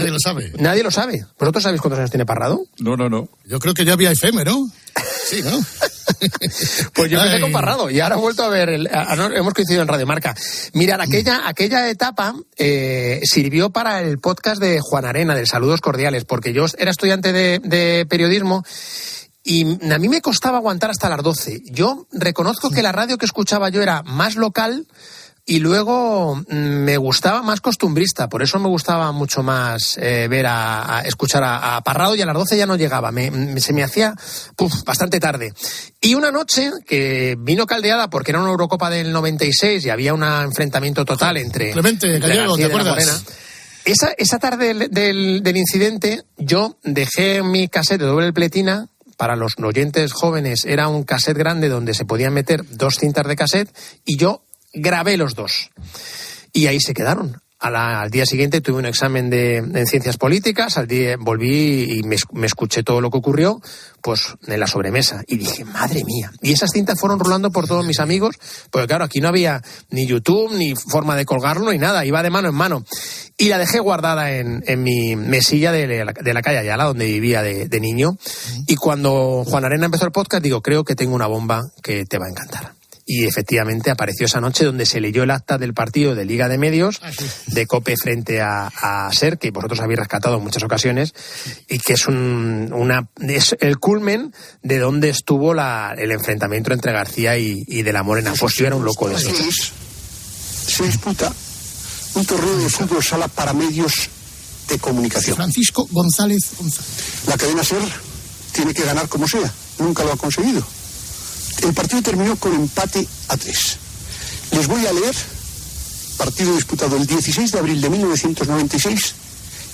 Nadie lo sabe. ¿Vosotros sabéis cuántos años tiene Parrado? No. Yo creo que ya había FM, ¿no? Sí, ¿no? Pues yo empecé con Parrado y ahora he vuelto a ver, hemos coincidido en Radio Marca. Mirad, aquella etapa sirvió para el podcast de Juan Arena, del Saludos Cordiales, porque yo era estudiante de periodismo y a mí me costaba aguantar hasta las 12. Yo reconozco que la radio que escuchaba yo era más local, y luego me gustaba más costumbrista, por eso me gustaba mucho más escuchar a Parrado, y a las 12 ya no llegaba, se me hacía bastante tarde. Y una noche que vino caldeada porque era una Eurocopa del 96 y había un enfrentamiento total entre Clemente Gallego, ¿te acuerdas? Esa tarde del incidente yo dejé mi cassette de doble pletina. Para los oyentes jóvenes era un cassette grande donde se podían meter 2 cintas de cassette, y yo grabé los 2. Y ahí se quedaron. Al día siguiente tuve un examen en ciencias políticas, al día volví y me escuché todo lo que ocurrió, pues en la sobremesa. Y dije, madre mía. Y esas cintas fueron rolando por todos mis amigos, porque claro, aquí no había ni YouTube, ni forma de colgarlo, ni nada. Iba de mano en mano. Y la dejé guardada en mi mesilla de la calle Ayala, donde vivía de niño. Y cuando Juan Arena empezó el podcast, digo, creo que tengo una bomba que te va a encantar. Y efectivamente apareció esa noche donde se leyó el acta del partido de Liga de Medios de COPE frente a SER, que vosotros habéis rescatado en muchas ocasiones, y que es es el culmen de donde estuvo el enfrentamiento entre García y de la Morena. Pues yo era un loco de eso. Se disputa un torneo de fútbol sala para medios de comunicación. Francisco González. La cadena SER tiene que ganar como sea. Nunca lo ha conseguido. El partido terminó con empate a 3. Les voy a leer partido disputado el 16 de abril de 1996,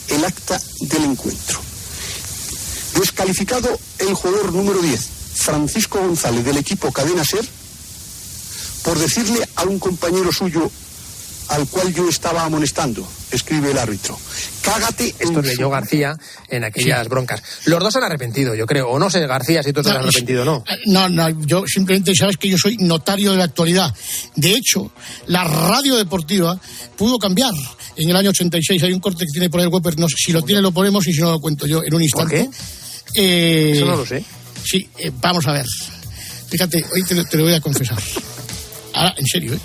el acta del encuentro. Descalificado el jugador número 10, Francisco González, del equipo Cadena SER, por decirle a un compañero suyo al cual yo estaba amonestando, escribe el árbitro: cágate. Esto leyó García en aquellas broncas. Los dos se han arrepentido, yo creo. O no sé, García, si tú te has arrepentido o no. No, yo simplemente, sabes que yo soy notario de la actualidad. De hecho, la radio deportiva pudo cambiar en el año 86. Hay un corte que tiene por ahí el Webber, no sé si lo tiene, lo ponemos, y si no lo cuento yo en un instante. ¿Por qué? Eso no lo sé. Sí, vamos a ver. Fíjate, hoy te lo voy a confesar. Ahora, en serio,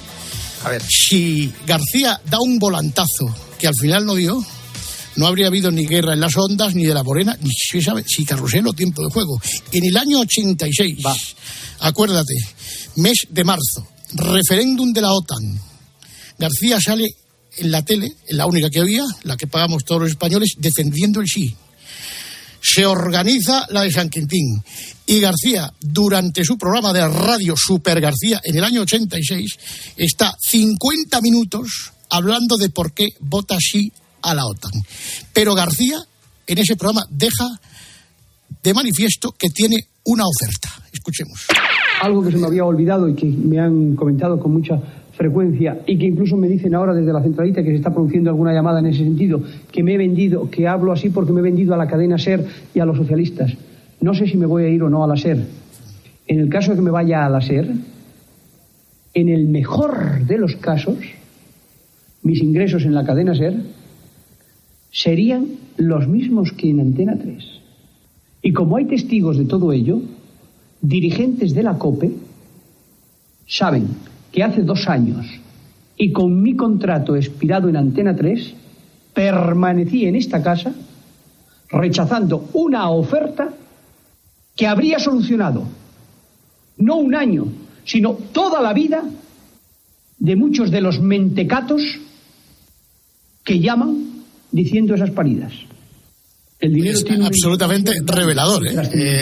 A ver. Si García da un volantazo que al final no dio, no habría habido ni guerra en las ondas, ni de la Morena, ni si carrusel o tiempo de juego. En el año 86, acuérdate, mes de marzo, referéndum de la OTAN. García sale en la tele, en la única que había, la que pagamos todos los españoles, defendiendo el sí. Se organiza la de San Quintín. Y García, durante su programa de radio Super García, en el año 86, está 50 minutos hablando de por qué vota sí a la OTAN. Pero García, en ese programa, deja de manifiesto que tiene una oferta. Escuchemos. Algo que se me había olvidado y que me han comentado con mucha frecuencia y que incluso me dicen ahora desde la centralita que se está produciendo alguna llamada en ese sentido, que me he vendido, que hablo así porque me he vendido a la cadena SER y a los socialistas. No sé si me voy a ir o no a la SER. En el caso de que me vaya a la SER, en el mejor de los casos, mis ingresos en la cadena SER serían los mismos que en Antena 3. Y como hay testigos de todo ello, dirigentes de la COPE saben que hace 2 años, y con mi contrato expirado en Antena 3, permanecí en esta casa rechazando una oferta que habría solucionado no un año, sino toda la vida de muchos de los mentecatos que llaman diciendo esas paridas. El dinero es tiene absolutamente revelador,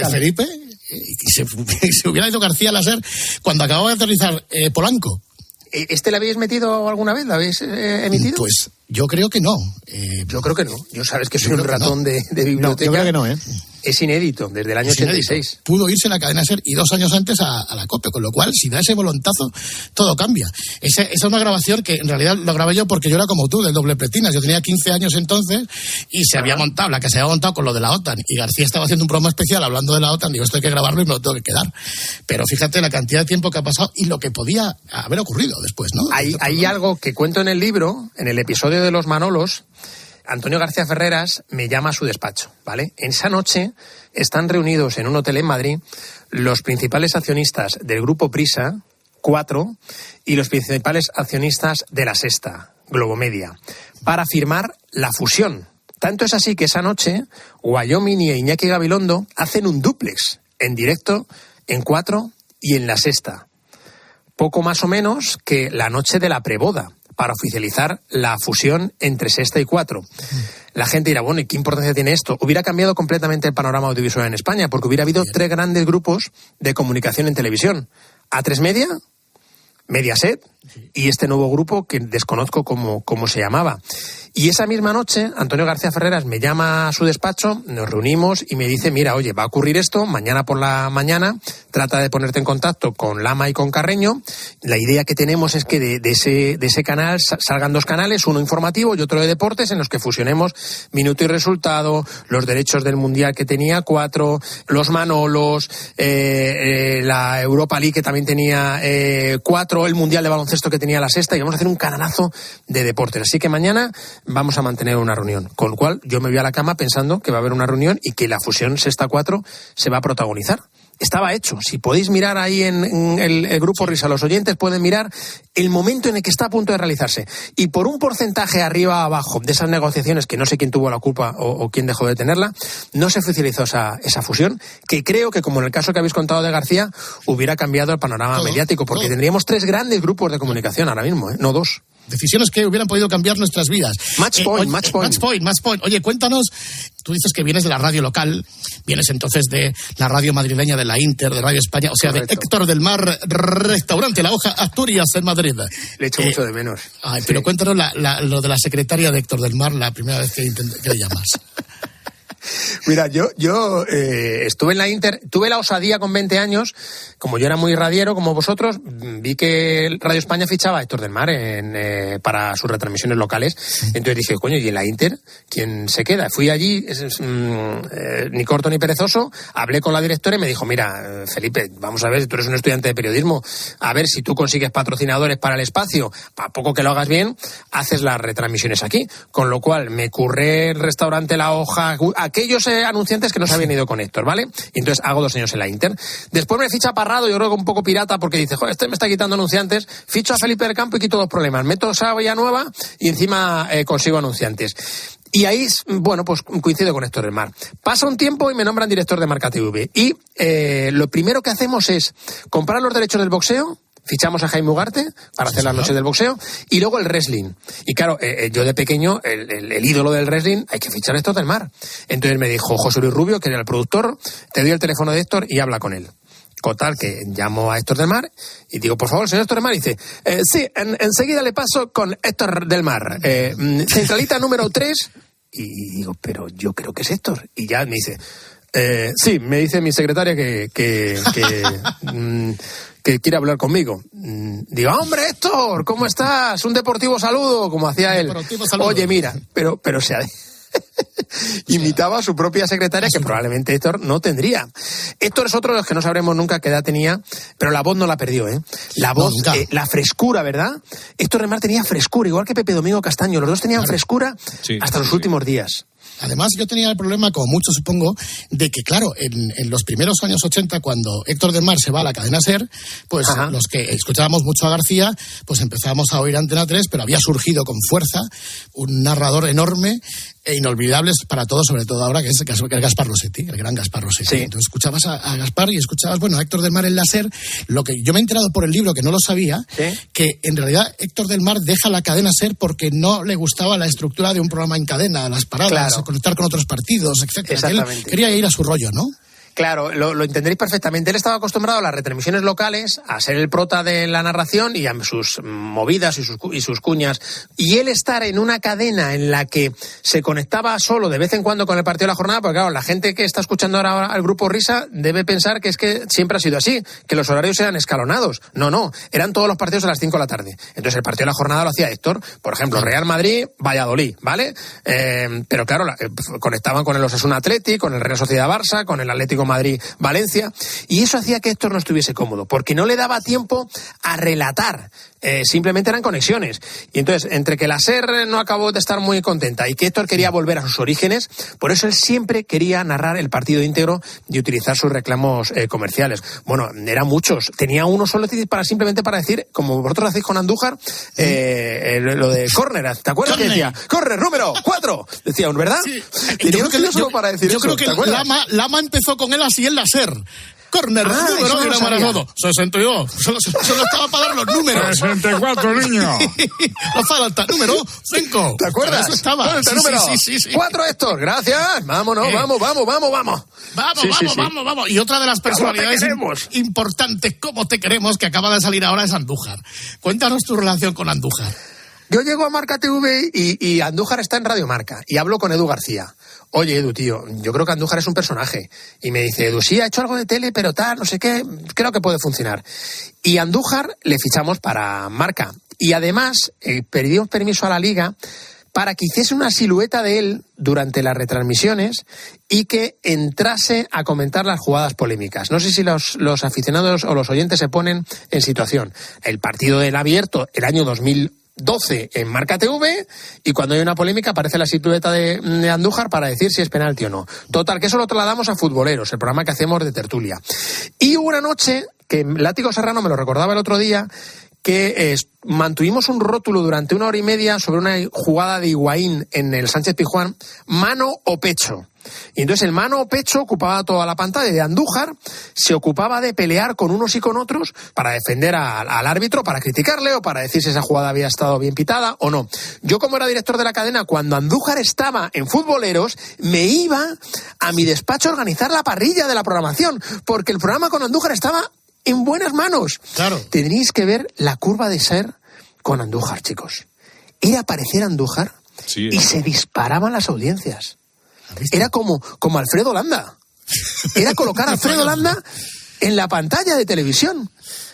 Felipe. Se hubiera ido García a la SER cuando acababa de aterrizar Polanco. ¿Este lo habéis metido alguna vez? ¿Lo habéis emitido? Pues yo creo que no. Yo creo que no. Yo sabes que soy un ratón de biblioteca. Yo creo que no, Es inédito, desde el año 86. Pudo irse la cadena SER y 2 años antes a la COPE, con lo cual, si da ese volontazo, todo cambia. Esa es una grabación que en realidad lo grabé yo porque yo era como tú, del doble pletinas. Yo tenía 15 años entonces y se había montado, la que se había montado con lo de la OTAN. Y García estaba haciendo un programa especial hablando de la OTAN. Digo, esto hay que grabarlo y me lo tengo que quedar. Pero fíjate la cantidad de tiempo que ha pasado y lo que podía haber ocurrido después, ¿no? Hay algo que cuento en el libro, en el episodio de Los Manolos. Antonio García Ferreras me llama a su despacho, ¿vale? En esa noche están reunidos en un hotel en Madrid los principales accionistas del Grupo Prisa, 4, y los principales accionistas de La Sexta, Globomedia, para firmar la fusión. Tanto es así que esa noche Wyoming y Iñaki Gabilondo hacen un dúplex en directo en 4 y en La Sexta. Poco más o menos que la noche de la preboda, para oficializar la fusión entre Sexta y 4. La gente dirá, bueno, ¿y qué importancia tiene esto? Hubiera cambiado completamente el panorama audiovisual en España, porque hubiera habido 3 grandes grupos de comunicación en televisión. A3 Media, Mediaset y este nuevo grupo que desconozco cómo se llamaba. Y esa misma noche, Antonio García Ferreras me llama a su despacho, nos reunimos y me dice, mira, oye, va a ocurrir esto, mañana por la mañana, trata de ponerte en contacto con Lama y con Carreño. La idea que tenemos es que de ese canal salgan 2 canales, uno informativo y otro de deportes, en los que fusionemos Minuto y Resultado, los derechos del Mundial que tenía 4, los Manolos, la Europa League que también tenía 4, el Mundial de Baloncesto que tenía La Sexta, y vamos a hacer un canalazo de deportes. Así que mañana vamos a mantener una reunión, con lo cual yo me voy a la cama pensando que va a haber una reunión y que la fusión Sexta 4 se va a protagonizar. Estaba hecho. Si podéis mirar ahí en el Grupo Risa, los oyentes pueden mirar el momento en el que está a punto de realizarse. Y por un porcentaje arriba o abajo de esas negociaciones, que no sé quién tuvo la culpa o quién dejó de tenerla, no se oficializó esa fusión, que creo que, como en el caso que habéis contado de García, hubiera cambiado el panorama mediático, porque tendríamos 3 grandes grupos de comunicación ahora mismo, no 2. Decisiones que hubieran podido cambiar nuestras vidas. Match point. Oye, cuéntanos, tú dices que vienes de la radio local, vienes entonces de la radio madrileña de la Inter, de Radio España, o sea, correcto, de Héctor del Mar, restaurante La Hoja, Asturias, en Madrid. Le echo mucho de menos. Ay, pero cuéntanos lo de la secretaria de Héctor del Mar, la primera vez que le llamas. Mira, yo estuve en la Inter, tuve la osadía con 20 años, como yo era muy radiero como vosotros, vi que Radio España fichaba a Héctor del Mar para sus retransmisiones locales. Entonces dije, coño, ¿y en la Inter quién se queda? Fui allí, ni corto ni perezoso, hablé con la directora y me dijo, mira, Felipe, vamos a ver, tú eres un estudiante de periodismo, a ver si tú consigues patrocinadores para el espacio, a poco que lo hagas bien, haces las retransmisiones aquí. Con lo cual me curré el restaurante La Hoja, aquellos anunciantes que no se habían ido con Héctor, ¿vale? Y entonces hago 2 años en la Inter. Después me ficha Parrado, yo creo que un poco pirata, porque dice, joder, este me está quitando anunciantes, ficho a Felipe del Campo y quito 2 problemas. Meto Sara Villanueva y encima consigo anunciantes. Y ahí, bueno, pues coincido con Héctor del Mar. Pasa un tiempo y me nombran director de Marca TV. Y lo primero que hacemos es comprar los derechos del boxeo, fichamos a Jaime Ugarte para hacer las noches del boxeo y luego el wrestling. Y claro, yo de pequeño, el ídolo del wrestling, hay que fichar a Héctor del Mar. Entonces me dijo José Luis Rubio, que era el productor, te doy el teléfono de Héctor y habla con él. Total, que llamo a Héctor del Mar y digo, por favor, señor Héctor del Mar, y dice, sí, enseguida le paso con Héctor del Mar. Centralita número 3. Y digo, pero yo creo que es Héctor. Y ya me dice, sí, me dice mi secretaria que quiere hablar conmigo. Digo, hombre, Héctor, ¿cómo estás? Un deportivo saludo, como hacía él. Oye, mira, pero se ha... Imitaba a su propia secretaria, que probablemente Héctor no tendría. Héctor es otro de los que no sabremos nunca qué edad tenía, pero la voz no la perdió, ¿eh? La voz, la frescura, ¿verdad? Héctor del Mar tenía frescura, igual que Pepe Domingo Castaño. Los dos tenían frescura hasta los últimos días. Además, yo tenía el problema, como muchos supongo, de que, claro, en los primeros años 80, cuando Héctor del Mar se va a la cadena SER, pues los que escuchábamos mucho a García, pues empezábamos a oír Antena 3, pero había surgido con fuerza un narrador enorme e inolvidable para todos, sobre todo ahora, que es Gaspar Rossetti, el gran Gaspar Rossetti. Sí. Entonces escuchabas a Gaspar y escuchabas, bueno, a Héctor del Mar en la SER. Lo que yo me he enterado por el libro, que no lo sabía, que en realidad Héctor del Mar deja la cadena SER porque no le gustaba la estructura de un programa en cadena, las paradas, conectar con otros partidos, etcétera. Exactamente. Él quería ir a su rollo, ¿no? Claro, lo entenderéis perfectamente. Él estaba acostumbrado a las retransmisiones locales, a ser el prota de la narración y a sus movidas y sus cuñas. Y él estar en una cadena en la que se conectaba solo de vez en cuando con el partido de la jornada, porque claro, la gente que está escuchando ahora al Grupo Risa debe pensar que es que siempre ha sido así, que los horarios eran escalonados. No, eran todos los partidos a las 5 de la tarde. Entonces el partido de la jornada lo hacía Héctor. Por ejemplo, Real Madrid, Valladolid, ¿vale? Pero claro, conectaban con el Osasuna Athletic, con el Real Sociedad Barça, con el Atlético Madrid, Valencia, y eso hacía que Héctor no estuviese cómodo, porque no le daba tiempo a relatar, simplemente eran conexiones. Y entonces, entre que la SER no acabó de estar muy contenta y que Héctor quería volver a sus orígenes, por eso él siempre quería narrar el partido íntegro y utilizar sus reclamos comerciales. Bueno, eran muchos, tenía uno solo simplemente para decir, como vosotros hacéis con Andújar, lo de córner, ¿te acuerdas? Que decía, córner número 4, decía, ¿verdad? Sí. Yo creo que Lama empezó con él así en la SER. Córner, número, era Maragodo. 62. Solo estaba para dar los números. 64, niño. No falta. Número 5. ¿Te acuerdas? Eso estaba. Sí. 4, Héctor. Gracias. Vámonos, vamos. Vamos. Y otra de las personalidades importantes, ¿cómo te queremos?, que acaba de salir ahora es Andújar. Cuéntanos tu relación con Andújar. Yo llego a Marca TV y Andújar está en Radio Marca y hablo con Edu García. Oye, Edu, tío, yo creo que Andújar es un personaje. Y me dice, Edu, sí, ha hecho algo de tele, pero tal, no sé qué, creo que puede funcionar. Y a Andújar le fichamos para Marca. Y además, pedimos permiso a la Liga para que hiciese una silueta de él durante las retransmisiones y que entrase a comentar las jugadas polémicas. No sé si los aficionados o los oyentes se ponen en situación. El partido del Abierto, el año 2012 en Marca TV, y cuando hay una polémica aparece la silueta de Andújar para decir si es penalti o no. Total, que eso lo trasladamos a Futboleros, el programa que hacemos de tertulia. Y hubo una noche, que Látigo Serrano me lo recordaba el otro día, que mantuvimos un rótulo durante 1 hora y media sobre una jugada de Higuaín en el Sánchez Pizjuán, mano o pecho. Y entonces el mano pecho ocupaba toda la pantalla, de Andújar se ocupaba de pelear con unos y con otros para defender al árbitro, para criticarle o para decir si esa jugada había estado bien pitada o no. Yo, como era director de la cadena, cuando Andújar estaba en Futboleros, me iba a mi despacho a organizar la parrilla de la programación, porque el programa con Andújar estaba en buenas manos. Claro. Tenéis que ver la curva de SER con Andújar, chicos. Era aparecer Andújar y se disparaban las audiencias. Era como Alfredo Landa. Era colocar a Alfredo Landa en la pantalla de televisión.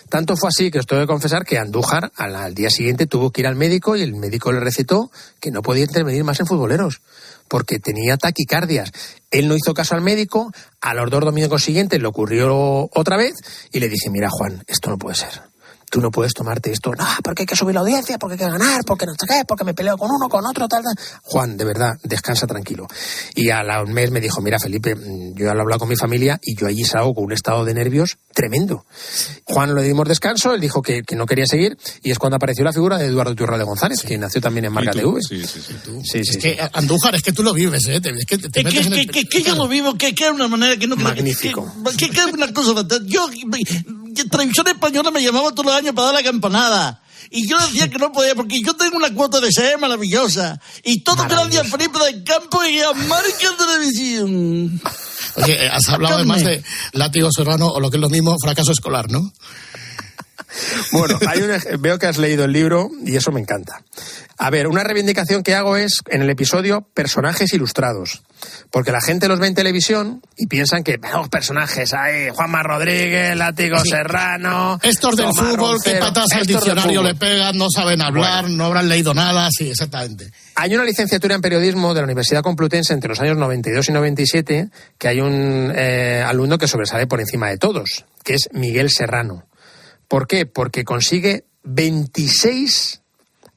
Tanto fue así que os tengo que confesar que Andújar al día siguiente tuvo que ir al médico y el médico le recetó que no podía intervenir más en Futboleros porque tenía taquicardias. Él no hizo caso al médico, a los 2 domingos siguientes le ocurrió otra vez y le dije, mira Juan, esto no puede ser. Tú no puedes tomarte esto, no, porque hay que subir la audiencia, porque hay que ganar, porque no sé qué, porque me peleo con uno, con otro, tal. Juan, de verdad, descansa tranquilo. Y a un mes me dijo, mira Felipe, yo ya lo he hablado con mi familia y yo allí salgo con un estado de nervios tremendo. Juan le dimos descanso, él dijo que no quería seguir y es cuando apareció la figura de Eduardo Iturralde González, que nació también en Marca TV. Sí, es que Andújar, es que tú lo vives, ¿eh? Que yo lo vivo, que es una manera que no... Magnífico. Que es una cosa fantástica. Yo, Televisión Española me llamaba todos los años para dar la campanada. Y yo decía que no podía, porque yo tengo una cuota de ser maravillosa. Y todo gracias a Felipe del Campo y a Marca Televisión. Oye, has hablado además de Látigo Serrano, o lo que es lo mismo, fracaso escolar, ¿no? Bueno, veo que has leído el libro y eso me encanta. A ver, una reivindicación que hago es en el episodio personajes ilustrados. Porque la gente los ve en televisión y piensan que los personajes hay Juanma Rodríguez, Látigo Serrano... Estos del Tomás fútbol, Roncero, que patas al diccionario le pegan, no saben hablar, no habrán leído nada, sí, exactamente. Hay una licenciatura en periodismo de la Universidad Complutense entre los años 92 y 97 que hay un alumno que sobresale por encima de todos, que es Miguel Serrano. ¿Por qué? Porque consigue 26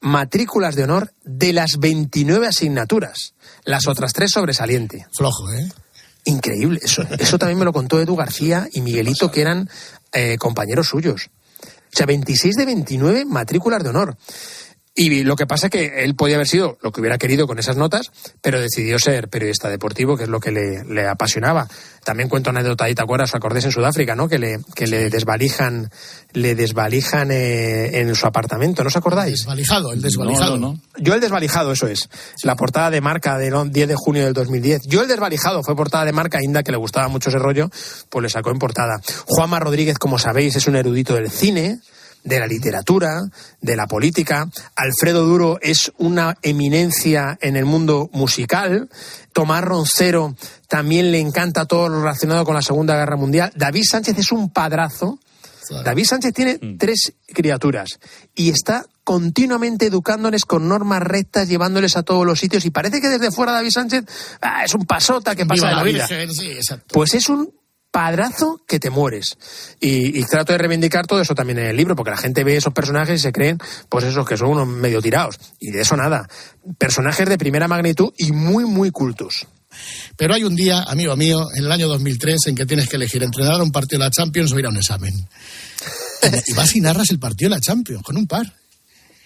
matrículas de honor de las 29 asignaturas. Las otras 3 sobresaliente. Flojo, ¿eh? Increíble. Eso también me lo contó Edu García y Miguelito, que eran compañeros suyos. O sea, 26 de 29 matrículas de honor. Y lo que pasa es que él podía haber sido lo que hubiera querido con esas notas, pero decidió ser periodista deportivo, que es lo que le apasionaba. También cuento anécdota ahí, ¿te acuerdas? ¿Os acordáis en Sudáfrica, no? Que le desvalijan en su apartamento, ¿no os acordáis? El desvalijado. No. Yo el desvalijado, eso es. Sí. La portada de Marca del 10 de junio del 2010. Yo el desvalijado fue portada de Marca, Inda, que le gustaba mucho ese rollo, pues le sacó en portada. Juanma Rodríguez, como sabéis, es un erudito del cine, de la literatura, de la política. Alfredo Duro es una eminencia en el mundo musical. Tomás Roncero también le encanta todo lo relacionado con la Segunda Guerra Mundial. David Sánchez es un padrazo. David Sánchez tiene 3 criaturas y está continuamente educándoles con normas rectas, llevándoles a todos los sitios, y parece que desde fuera David Sánchez es un pasota que pasa de la vida. Sí, pues es un padrazo que te mueres. Y trato de reivindicar todo eso también en el libro, porque la gente ve esos personajes y se creen, pues esos que son unos medio tirados. Y de eso nada. Personajes de primera magnitud y muy, muy cultos. Pero hay un día, amigo mío, en el año 2003, en que tienes que elegir entrenar un partido de la Champions o ir a un examen. Y vas y narras el partido de la Champions con un par.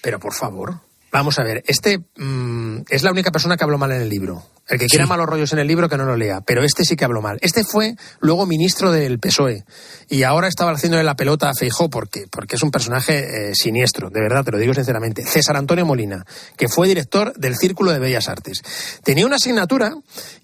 Pero por favor, vamos a ver, es la única persona que habló mal en el libro. El que quiera malos rollos en el libro, que no lo lea. Pero este sí que habló mal. Este fue luego ministro del PSOE. Y ahora estaba haciéndole la pelota a Feijóo porque es un personaje siniestro. De verdad, te lo digo sinceramente. César Antonio Molina, que fue director del Círculo de Bellas Artes. Tenía una asignatura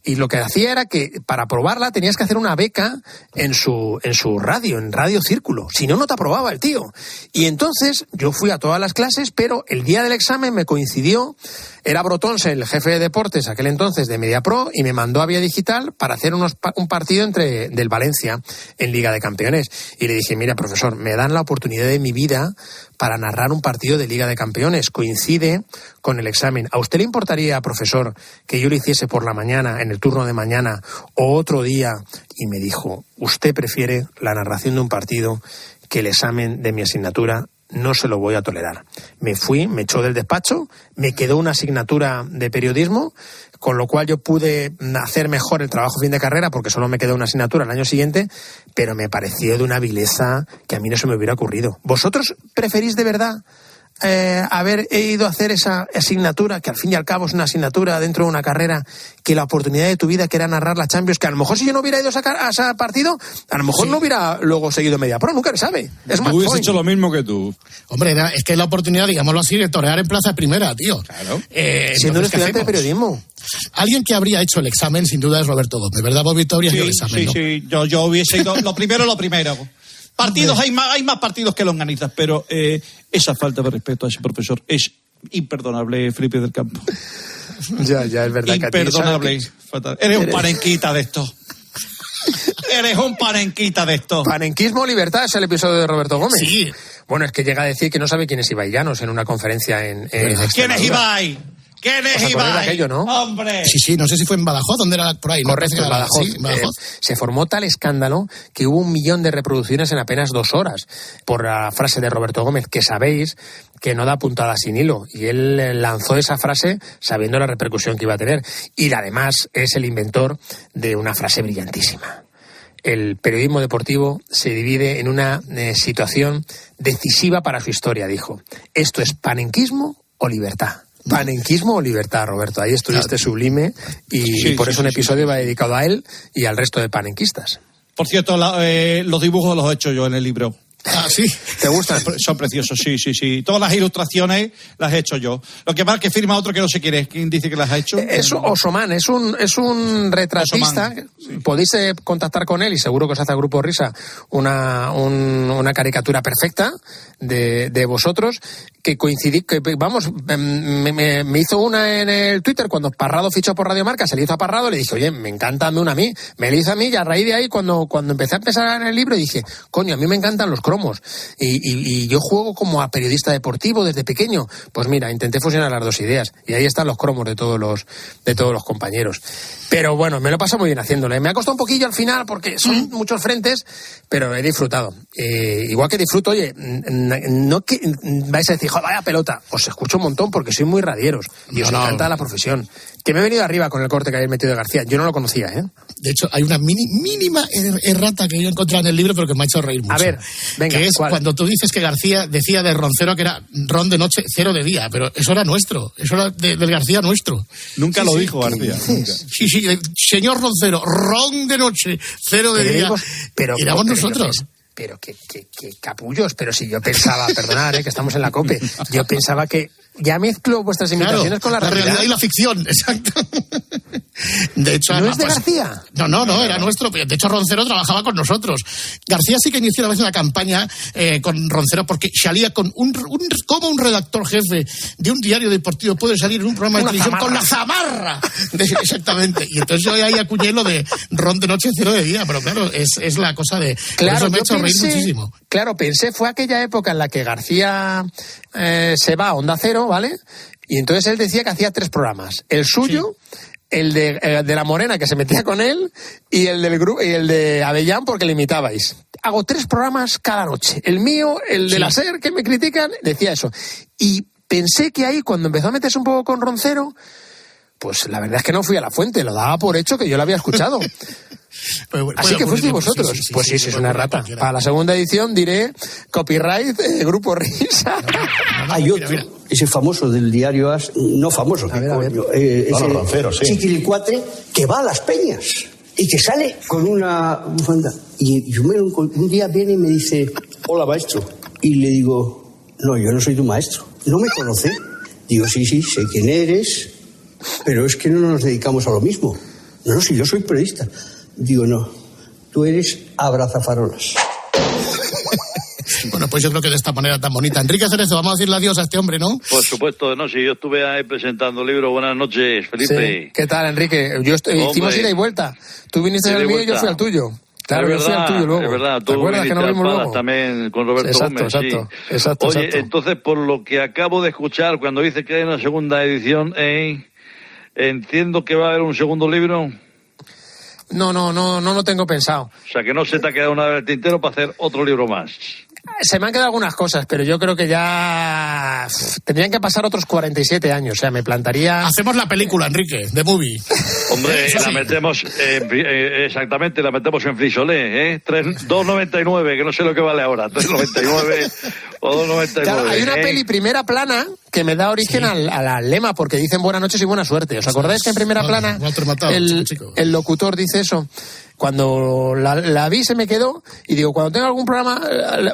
y lo que hacía era que para aprobarla tenías que hacer una beca en su radio, en Radio Círculo. Si no, no te aprobaba el tío. Y entonces yo fui a todas las clases, pero el día del examen me coincidió. Era Brotons, el jefe de deportes aquel entonces de Mediapro, y me mandó a Vía Digital para hacer un partido del Valencia en Liga de Campeones. Y le dije, mira, profesor, me dan la oportunidad de mi vida para narrar un partido de Liga de Campeones. Coincide con el examen. ¿A usted le importaría, profesor, que yo lo hiciese por la mañana, en el turno de mañana, o otro día? Y me dijo, usted prefiere la narración de un partido que el examen de mi asignatura. No se lo voy a tolerar. Me fui, me echó del despacho, me quedó una asignatura de periodismo, con lo cual yo pude hacer mejor el trabajo fin de carrera, porque solo me quedó una asignatura el año siguiente, pero me pareció de una vileza que a mí no se me hubiera ocurrido. ¿Vosotros preferís de verdad haber ido a hacer esa asignatura, que al fin y al cabo es una asignatura dentro de una carrera, que la oportunidad de tu vida, que era narrar la Champions, que a lo mejor si yo no hubiera ido a ese partido, a lo mejor no hubiera luego seguido Mediapro, nunca se sabe. Es más, tú hubieses hecho lo mismo que tú. Hombre, es que es la oportunidad, digámoslo así, de torear en plaza primera, tío. Claro. Siendo un estudiante de periodismo. Alguien que habría hecho el examen, sin duda, es Roberto Gómez, ¿verdad, Bobby? Tú habrías hecho el examen, ¿no? Sí, yo hubiese ido lo primero. Partidos, hay más partidos que longanizas, pero esa falta de respeto a ese profesor es imperdonable, Felipe del Campo. Ya, es verdad. Imperdonable. Eres un panenquita de esto. Eres un panenquita de esto. Panenquismo o libertad es el episodio de Roberto Gómez. Sí. Bueno, es que llega a decir que no sabe quién es Ibai Llanos en una conferencia en ¿Quién es Ibai? ¿Quién es Ibai? Aquello, ¿no? ¡Hombre! Sí, no sé si fue en Badajoz, ¿dónde era por ahí? Correcto, ¿no? en Badajoz. Sí, Badajoz. Se formó tal escándalo que hubo 1 millón de reproducciones en apenas 2 horas por la frase de Roberto Gómez, que sabéis que no da puntada sin hilo. Y él lanzó esa frase sabiendo la repercusión que iba a tener. Y además es el inventor de una frase brillantísima. El periodismo deportivo se divide en una situación decisiva para su historia, dijo. ¿Esto es panenquismo o libertad? Panenquismo o libertad, Roberto. Ahí estuviste sublime y por eso un episodio va dedicado a él y al resto de panenquistas. Por cierto, los dibujos los he hecho yo en el libro. Ah, sí. ¿Te gustan? Son preciosos, sí. Todas las ilustraciones las he hecho yo. Lo que pasa es que firma otro que no sé quién es. ¿Quién dice que las ha hecho? Es Osoman, es un retratista. Osoman, sí. Podéis contactar con él y seguro que os hace a Grupo Risa una caricatura perfecta de vosotros, que coincidí, que vamos, me hizo una en el Twitter cuando Parrado fichó por Radio Marca, se le hizo a Parrado, le dije, oye, me encanta, hazme una a mí. Me la hizo a mí y a raíz de ahí, cuando empecé a empezar en el libro, dije, coño, a mí me encantan los cromos y yo juego como a periodista deportivo desde pequeño. Pues mira, intenté fusionar las dos ideas y ahí están los cromos de todos los compañeros. Pero bueno, me lo paso muy bien haciéndolo. Me ha costado un poquillo al final porque son muchos frentes, pero he disfrutado. Igual que disfruto, oye, no que vais a decir, joder, vaya pelota. Os escucho un montón porque sois muy radieros y os encanta la profesión. Que me he venido arriba con el corte que habéis metido de García. Yo no lo conocía, ¿eh? De hecho, hay una mínima errata que yo he encontrado en el libro, pero que me ha hecho reír mucho. A ver, venga, que es ¿cuál? Cuando tú dices que García decía de Roncero que era ron de noche, cero de día, pero eso era nuestro, eso era del García nuestro. Nunca lo dijo García. Nunca. Sí, señor Roncero, ron de noche, cero de día. Pero éramos nosotros. Pero que capullos, pero si yo pensaba, perdonad, que estamos en la COPE, yo pensaba que ya mezclo vuestras imitaciones con la realidad y la ficción, exacto. De hecho, ¿No es de García? No, era nuestro. De hecho, Roncero trabajaba con nosotros. García sí que inició una vez una campaña con Roncero porque salía con como un redactor jefe de un diario deportivo puede salir en un programa de televisión con la zamarra. Exactamente. Y entonces yo ahí acuñé lo de ron de noche, cero de día. Pero claro, es la cosa de... Claro, me ha hecho reír muchísimo. Claro, pensé, fue aquella época en la que García se va a Onda Cero, ¿vale? Y entonces él decía que hacía 3 programas. El suyo... Sí. El de La Morena, que se metía con él, y el del grupo, y el de Avellán, porque le imitabais. Hago 3 programas cada noche. El mío, el de la SER, que me critican, decía eso. Y pensé que ahí, cuando empezó a meterse un poco con Roncero, pues la verdad es que no fui a la fuente, lo daba por hecho que yo lo había escuchado. Así que fuisteis vosotros. Pues sí, es una rata. Para la segunda edición diré copyright, Grupo Risa. Hay otro, ese famoso del diario As, no famoso, ese Roncero, sí. Chiquilicuatre, que va a las peñas y que sale con una bufanda. Y yo un día viene y me dice, hola maestro. Y le digo, no, yo no soy tu maestro. ¿No me conoce? Digo, sí, sé quién eres, pero es que no nos dedicamos a lo mismo. No, si yo soy periodista. Digo, no, tú eres abrazafarolas. Bueno, pues yo creo que de esta manera tan bonita. Enrique Cerezo, vamos a decirle adiós a este hombre, ¿no? Por supuesto, no, si yo estuve ahí presentando libros. Buenas noches, Felipe. Sí. ¿Qué tal, Enrique? Hicimos ida y vuelta. Tú viniste al mío y yo fui al tuyo. Claro, yo fui al tuyo luego. Es verdad, tú viniste que no vimos luego? También con Roberto Gómez. Exacto. Oye, entonces, por lo que acabo de escuchar, cuando dice que hay una segunda edición, entiendo que va a haber un segundo libro. No lo tengo pensado. O sea, que no se te ha quedado nada del tintero para hacer otro libro más. Se me han quedado algunas cosas, pero yo creo que ya tendrían que pasar otros 47 años. O sea, me plantaría... Hacemos la película, Enrique, de movie. Hombre, la metemos, exactamente, la metemos en frisolé, 2,99, que no sé lo que vale ahora, 3,99 o 2,99. Claro, hay una peli primera plana que me da origen al lema, porque dicen buenas noches y buena suerte. ¿Os acordáis que en primera plana el locutor dice eso? Cuando la vi se me quedó y digo, cuando tenga algún programa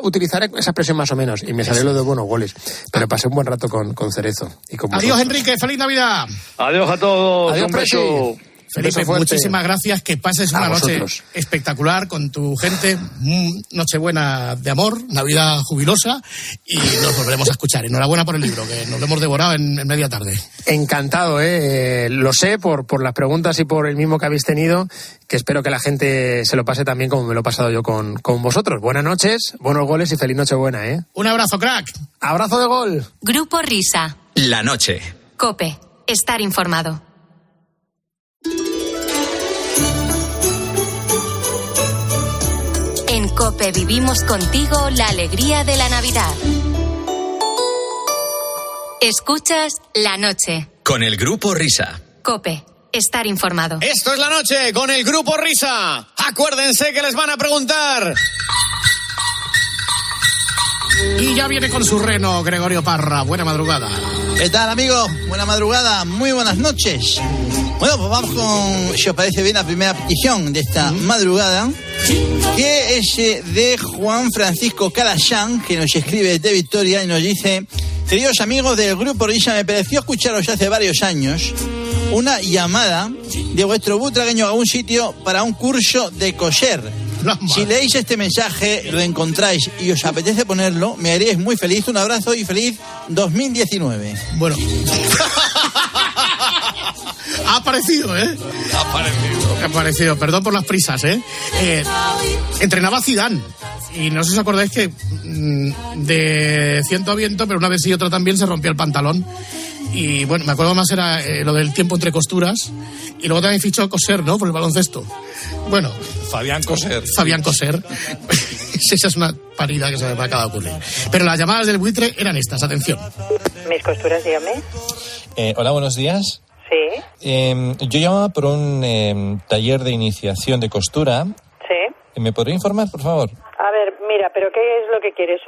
utilizaré esa expresión más o menos. Y me salió lo de buenos goles. Pero pasé un buen rato con Cerezo. Y con Adiós, Enrique. ¡Feliz Navidad! Adiós a todos. Adiós, un beso. Felipe, muchísimas gracias. Que pases una noche espectacular con tu gente. Nochebuena de amor, Navidad jubilosa. Y nos volveremos a escuchar. Enhorabuena por el libro, que nos lo hemos devorado en media tarde. Encantado, lo sé por las preguntas y por el mismo que habéis tenido, que espero que la gente se lo pase también como me lo he pasado yo con vosotros. Buenas noches, buenos goles y feliz Nochebuena, Un abrazo, crack. Abrazo de gol. Grupo Risa. La noche. COPE. Estar informado. En COPE vivimos contigo la alegría de la Navidad. Escuchas La Noche. Con el Grupo Risa. COPE. Estar informado. Esto es La Noche con el Grupo Risa. Acuérdense que les van a preguntar. Y ya viene con su reno Gregorio Parra. Buena madrugada. ¿Qué tal, amigos? Buena madrugada, muy buenas noches. Bueno, pues vamos con, si os parece bien, la primera petición de esta madrugada, que es de Juan Francisco Calayán, que nos escribe de Victoria y nos dice: queridos amigos del Grupo Risa, me pareció escucharos hace varios años una llamada de vuestro butragueño a un sitio para un curso de coser. Si leéis este mensaje, lo encontráis y os apetece ponerlo, me haríais muy feliz. Un abrazo y feliz 2019. Bueno. Ha aparecido, Ha aparecido. Perdón por las prisas, Entrenaba Zidane. Y no sé si os acordáis que de ciento a viento, pero una vez y otra también se rompió el pantalón. Y bueno, me acuerdo más era lo del tiempo entre costuras. Y luego también fichó Coser, ¿no? Por el baloncesto. Bueno. Fabián Coser. Esa es una parida que se me acaba de ocurrir. Pero las llamadas del buitre eran estas, atención. Mis costuras, dígame. Hola, buenos días. Sí. Yo llamaba por un taller de iniciación de costura. Sí. ¿Me podría informar, por favor? A ver, mira, ¿pero qué es lo que quieres?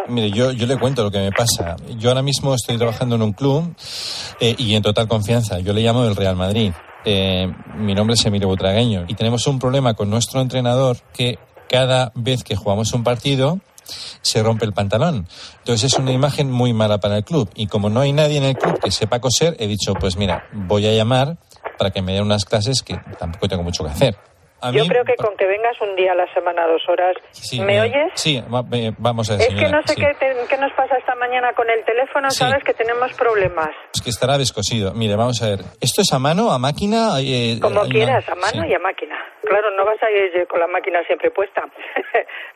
Mire, yo le cuento lo que me pasa. Yo ahora mismo estoy trabajando en un club y en total confianza. Yo le llamo del Real Madrid. Mi nombre es Emilio Butragueño y tenemos un problema con nuestro entrenador, que cada vez que jugamos un partido se rompe el pantalón. Entonces es una imagen muy mala para el club, y como no hay nadie en el club que sepa coser, he dicho, pues mira, voy a llamar para que me den unas clases, que tampoco tengo mucho que hacer. Yo creo que con que vengas un día a la semana, 2 horas... Sí, ¿Me oyes? Sí, vamos a ver, Es señora, que no sé sí. qué nos pasa esta mañana con el teléfono, Sí. sabes que tenemos problemas. Es que estará descosido. Mire, vamos a ver. ¿Esto es a mano, a máquina? Como quieras, a mano y a máquina. Claro, no vas a ir con la máquina siempre puesta.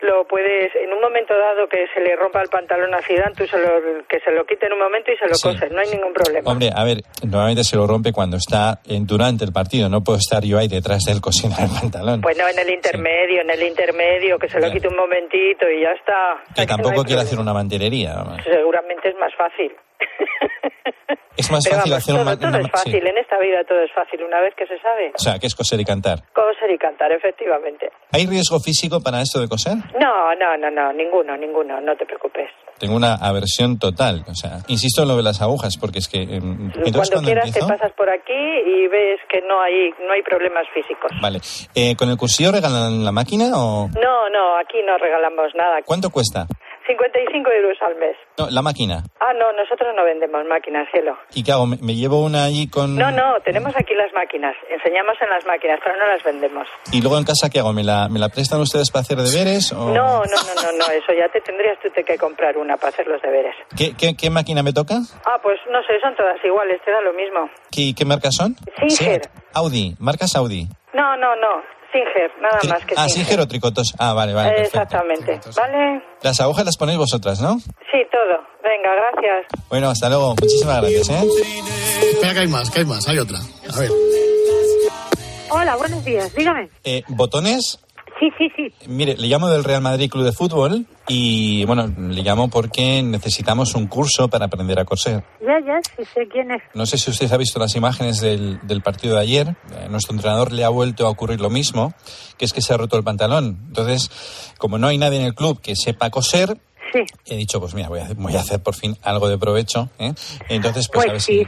Lo puedes, en un momento dado que se le rompa el pantalón a Zidane, que se lo quite en un momento y se lo coses, no hay ningún problema. Hombre, a ver, normalmente se lo rompe cuando está durante el partido. No puedo estar yo ahí detrás de él cosiendo el pantalón. Bueno, en el intermedio, que se lo quite un momentito y ya está. Que tampoco quiero hacer una manterería. Vamos. Seguramente es más fácil. Es más Pero fácil vamos, hacer todo es fácil, en esta vida todo es fácil, una vez que se sabe. O sea, que es coser y cantar. Coser y cantar, efectivamente. ¿Hay riesgo físico para esto de coser? No, ninguno, no te preocupes. Tengo una aversión total. O sea, insisto en lo de las agujas, porque es que... Cuando quieras te pasas por aquí y ves que no hay problemas físicos. Vale. ¿Con el cursillo regalan la máquina o...? No, aquí no regalamos nada. ¿Cuánto cuesta? 55 euros al mes. No, la máquina. Ah, no, nosotros no vendemos máquinas, cielo. ¿Y qué hago? ¿Me llevo una allí con...? No, tenemos aquí las máquinas. Enseñamos en las máquinas, pero no las vendemos. ¿Y luego en casa qué hago? ¿Me la prestan ustedes para hacer deberes? O... No, eso ya te tendrías tú que comprar una para hacer los deberes. ¿Qué máquina me toca? Ah, pues no sé, son todas iguales, te da lo mismo. ¿Qué marcas son? Singer. Sí. Audi, marcas Audi. No. Singer, nada más que Singer. Singer o Tricotos. Ah, vale. Exactamente, ¿vale? Las agujas las ponéis vosotras, ¿no? Sí, todo. Venga, gracias. Bueno, hasta luego. Muchísimas gracias, Espera, que hay más, hay otra. A ver. Hola, buenos días, dígame. ¿Botones? Sí. Mire, le llamo del Real Madrid Club de Fútbol y, bueno, le llamo porque necesitamos un curso para aprender a coser. Ya, sí sé quién es. No sé si usted ha visto las imágenes del partido de ayer. Nuestro entrenador le ha vuelto a ocurrir lo mismo, que es que se ha roto el pantalón. Entonces, como no hay nadie en el club que sepa coser, he dicho, pues mira, voy a hacer por fin algo de provecho, ¿eh? Entonces, pues a ver si...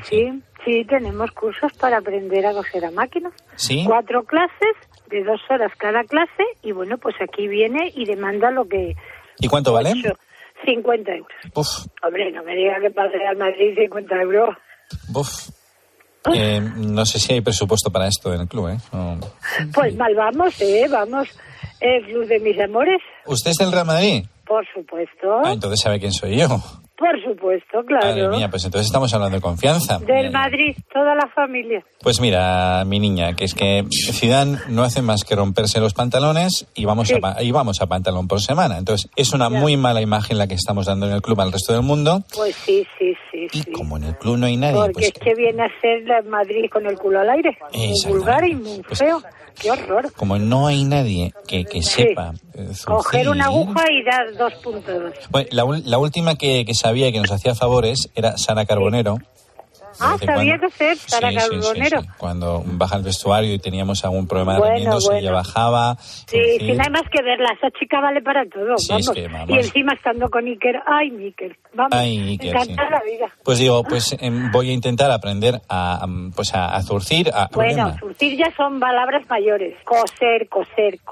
Sí, tenemos cursos para aprender a coser a máquina. ¿Sí? 4 clases de 2 horas cada clase y bueno, pues aquí viene y demanda lo que... ¿Y cuánto vale? 50 euros. Uf. Hombre, no me diga que para el Real Madrid 50 euros. Uf. No sé si hay presupuesto para esto en el club, ¿eh? No. Pues mal vamos, vamos. El club de mis amores. ¿Usted es del Real Madrid? Por supuesto. Entonces sabe quién soy yo. Por supuesto, claro. Madre mía, pues entonces estamos hablando de confianza. Del Madrid, toda la familia. Pues mira, mi niña, que es que Zidane no hace más que romperse los pantalones y vamos a pantalón por semana. Entonces, es una muy mala imagen la que estamos dando en el club al resto del mundo. Pues sí. Y como en el club no hay nadie... Porque pues, es que viene a ser el Madrid con el culo al aire. Muy vulgar y muy feo. ¡Qué horror! Como no hay nadie que sepa... coger una aguja y dar 2.2. Bueno, la última que sabía y que nos hacía favores era Sara Carbonero. Sabía que ser Sara Carbonero. Sí. Cuando baja al vestuario y teníamos algún problema de rendimientos, ella bajaba. Sí, no hay más que verla. Esa chica vale para todo. Sí, vamos. Es que, vamos. Y encima estando con Iker. ¡Ay, Iker! Vamos, me encanta la vida. Pues digo, voy a intentar aprender a zurcir. Zurcir ya son palabras mayores. Coser.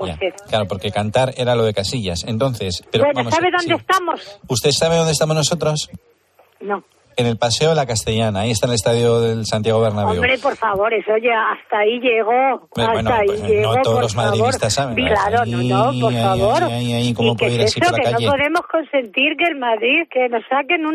Ya, claro, porque cantar era lo de Casillas. Entonces, pero ¿sabe dónde estamos? ¿Usted sabe dónde estamos nosotros? No. En el Paseo de la Castellana, ahí está el estadio del Santiago Bernabéu. Hombre, por favor, eso ya hasta ahí llegó. No todos los madridistas saben. Claro, por favor. ¿Cómo puede ir así por la calle? Que no podemos consentir que el Madrid, que nos saquen un